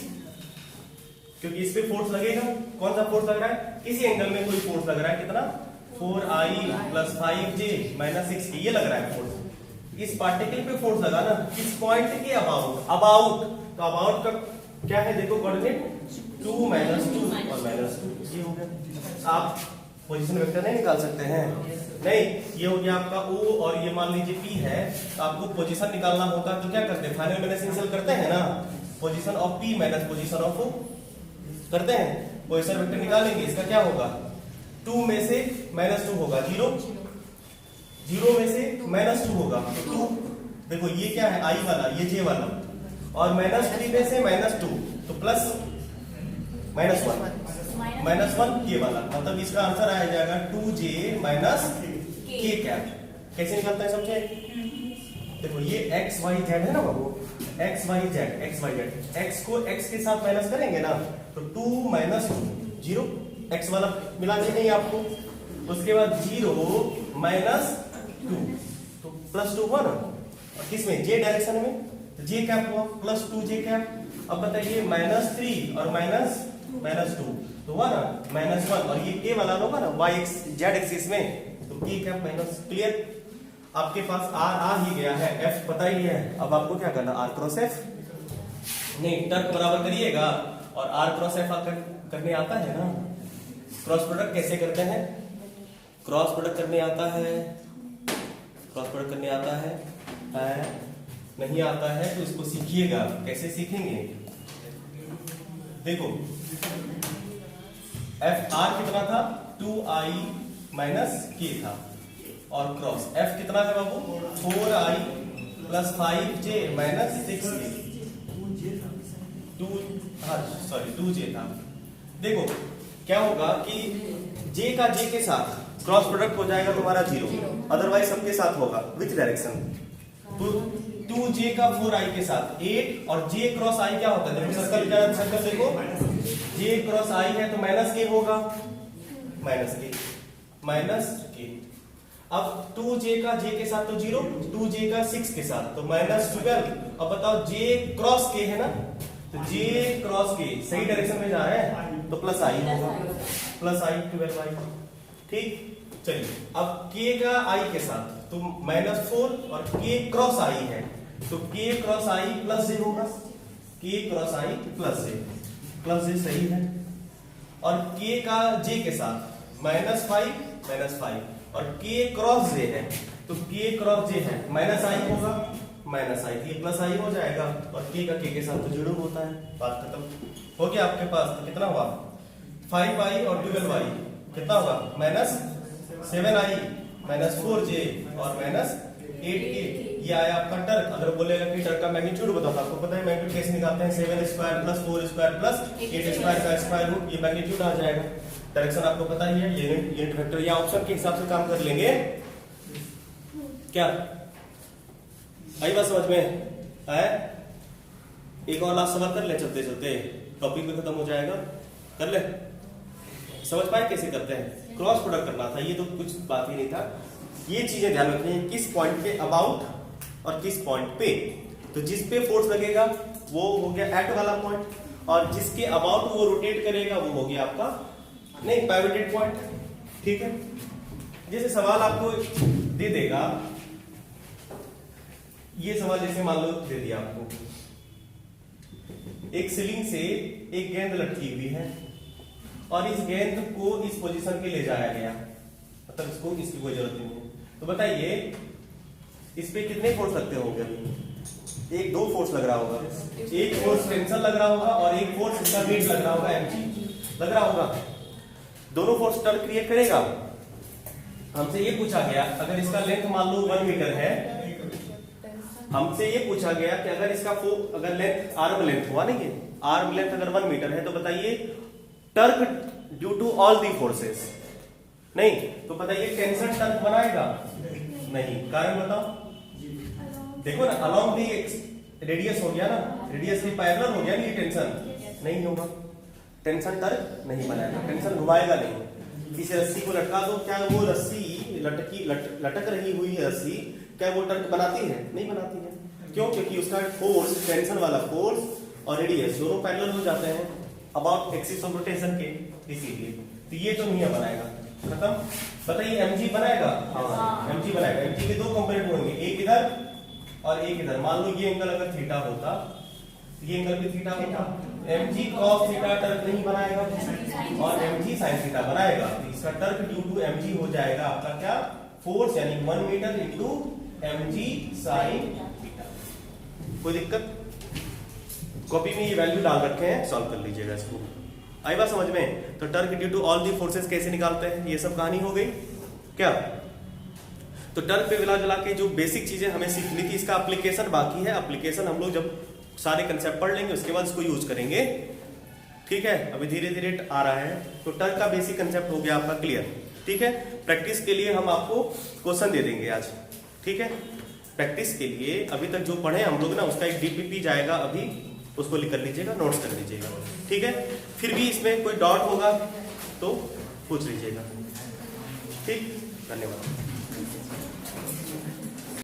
क्योंकि इस पे फोर्स लगेगा, कौन सा फोर्स लग रहा है, किसी एंगल में कोई फोर्स लग रहा है, कितना 4i प्लस 5j माइनस 6, ये लग रहा है फोर्स, इस पार्टिकल पे फोर्स लगा ना, किस पॉइंट के अबाउट, तो अबाउट का क्या है देखो कोऑर्डिनेट 2 माइनस 2 और माइनस 2, ये हो गया, आप पोजीशन वेक्टर नहीं निकाल सकते हैं, नहीं ये हो गया आपका O, और ये मान लीजिए P है, तो आपको पोजीशन निकालना होता है तो क्या करते हैं, फाइनल माइनस इनिशियल करते हैं ना, position of P minus position of O करते हैं, पोजीशन वेक्टर निकालेंगे, इसका क्या होगा, 2 में से माइनस 2 होगा 0, 0 में से माइनस 2 होगा 2, देखो ये क्या है I वाला, ये J वाला, और माइनस 3 में से माइनस 2 तो प्लस माइनस 1, -1 के वाला, मतलब इसका आंसर आ जाएगा 2j माइनस k कैप। कैसे निकलता है समझे? देखो ये x y z है ना बाबू, x y z, x को x के साथ माइनस करेंगे ना तो 2 माइनस 2 0, x वाला मिला के नहीं आपको, उसके बाद 0 माइनस 2 तो प्लस 2 हुआ ना, और किसमें j डायरेक्शन में तो j कैप हुआ प्लस 2j कैप। अब बताइए -3 और माइनस 2 तो हुआ ना -1, और ये k वाला होगा ना y z एक्सिस में तो k कैप माइनस। क्लियर? आपके पास r आ ही गया है, f पता ही है, अब आपको क्या करना r क्रॉस f, नहीं तर्क बराबर करिएगा और r क्रॉस f करने आता है ना। क्रॉस प्रोडक्ट कैसे करते हैं? क्रॉस प्रोडक्ट करने आता है, क्रॉस प्रोडक्ट करने आता है नहीं आता है तो इसको सीखिएगा। कैसे सीखेंगे? देखो f r कितना था 2i माइनस k था, और क्रॉस f कितना है बाबू 4i plus 5j minus 6k, 2j था। देखो क्या होगा कि j का j के साथ क्रॉस प्रोडक्ट हो जाएगा तुम्हारा 0, अदरवाइज सबके साथ होगा विच डायरेक्शन, तो 2j का 4i के साथ 8 और j क्रॉस i क्या होता है? देखो सर्कल देखो, j क्रॉस i है तो माइनस k होगा, माइनस k। अब 2j का j के साथ तो 0, 2j का 6 के साथ तो -12। अब बताओ j क्रॉस k है ना, तो j क्रॉस k सही डायरेक्शन में जा रहा है तो प्लस i होगा, प्लस i 12i। ठीक, चलिए अब k का i के साथ तो -4 और k क्रॉस i है तो k cross i plus j होगा, k cross i plus j सही है। और k का j के साथ -5 और k क्रॉस j है तो k क्रॉस j है -i होगा, -i ये प्लस i हो जाएगा, और k का k के साथ तो 0 होता है। बात खत्म हो गया आपके पास। तो कितना हुआ 5i और 12i कितना होगा -7i -4j और -8k। ये आया आपका टर्क। अगर बोलेगा कि टर्क का मैग्नीट्यूड बताओ, आपको पता है मैग्नीट्यूड कैसे निकालते हैं, 7 square plus 4 square plus 8 square का स्क्वायर रूट, ये मैग्नीट्यूड आ जाएगा। डायरेक्शन आपको पता ही है, यूनिट वेक्टर या ऑप्शन के हिसाब से काम कर लेंगे। क्या आई बात समझ में है? एक और लास्ट सवाल कर ले, चलते चलते टॉपिक भी खत्म हो जाएगा। कर ले, समझ पाए कैसे करते हैं? क्रॉस प्रोडक्ट करना था, ये तो कुछ बात ही नहीं था। ये चीजें ध्यान रखनी, किस पॉइंट पे अबाउट और किस पॉइंट पे। तो जिस पे फोर्स लगेगा वो हो गया एट वाला पॉइंट, और जिसके अबाउट वो रोटेट करेगा वो हो गया आपका नहीं पाइवोटेड पॉइंट। ठीक है, जैसे सवाल आपको दे देगा, ये सवाल जैसे मान लो दे दिया आपको, एक सीलिंग से एक गेंद लटकी हुई है और इस गेंद को इस पोजीशन पे ले जाया गया, मतलब इसको इसकी कोई जरूरत नहीं है। तो बताइए इस पे कितने फोर्स लगते होंगे? एक दो फोर्स लग रहा होगा, एक फोर्स टेंशन लग रहा होगा और एक फोर्स इसका वेट लग रहा होगा, mg लग रहा होगा। दोनों फोर्स टर्क क्रिएट करेगा। हमसे ये पूछा गया अगर इसका लेंथ मान लो 1 मीटर है, हमसे ये पूछा गया कि अगर इसका अगर लेंथ आर्म लेंथ हुआ नहीं है, आर्म लेंथ अगर 1 मीटर है तो बताइए torque due to all the forces, नहीं तो बताइए टेंशन टर्क बनाएगा नहीं। कारण बताओ, देखो ना अलोंग दी रेडियस हो गया ना, रेडियस के पैरेलल हो गया ना, ये टेंशन नहीं होगा, टेंशन टर्क नहीं बनाएगा, टेंशन घुमाएगा नहीं। इस रस्सी को लटका दो, क्या वो रस्सी लटक रही हुई है रस्सी, क्या वो टर्क बनाती है? नहीं बनाती है। क्यों? क्योंकि उसका फोर्स, टेंशन वाला फोर्स और रेडियस दोनों पैरेलल हो जाते हैं अबाउट एक्सिस ऑफ रोटेशन के, इसीलिए तो ये तो नहीं बनाएगा। खत्म। बताइए mg बनाएगा? हाँ mg बनाएगा। mg के दो कंपोनेंट होंगे, एक इधर और एक इधर। मान लो ये एंगल अगर थीटा होता, ये एंगल भी थीटा होता, mg cos थीटा टर्क नहीं बनाएगा और mg sin थीटा बनाएगा। तो इसका टर्क ड्यू टू mg हो जाएगा आपका क्या? फोर्स, यानी 1 मीटर इंटू mg sin थीटा। कोई दिक्कत? कॉपी में ये वैल्यू डाल रखे हैं, सॉल्व कर लीजिएगा इसको। आई बात समझ में? तो torque due to all the forces कैसे निकालते हैं, ये सब कहानी हो गई क्या? तो टर्क पे मिला जुला के जो बेसिक चीजें हमें सीखनी थी, इसका एप्लीकेशन बाकी है। एप्लीकेशन हम लोग जब सारे कंसेप्ट पढ़ लेंगे उसके बाद इसको यूज करेंगे। ठीक है, अभी धीरे धीरे आ रहा है। तो ट का बेसिक कंसेप्ट हो गया आपका क्लियर। ठीक है, प्रैक्टिस के लिए हम आपको क्वेश्चन दे देंगे आज। ठीक है, प्रैक्टिस के लिए अभी तक जो पढ़े हम लोग ना, उसका एक डीपीपी जाएगा अभी, उसको लिख कर लीजिएगा, नोट्स कर लीजिएगा। ठीक है, फिर भी इसमें कोई डाउट होगा तो पूछ लीजिएगा। ठीक, धन्यवाद।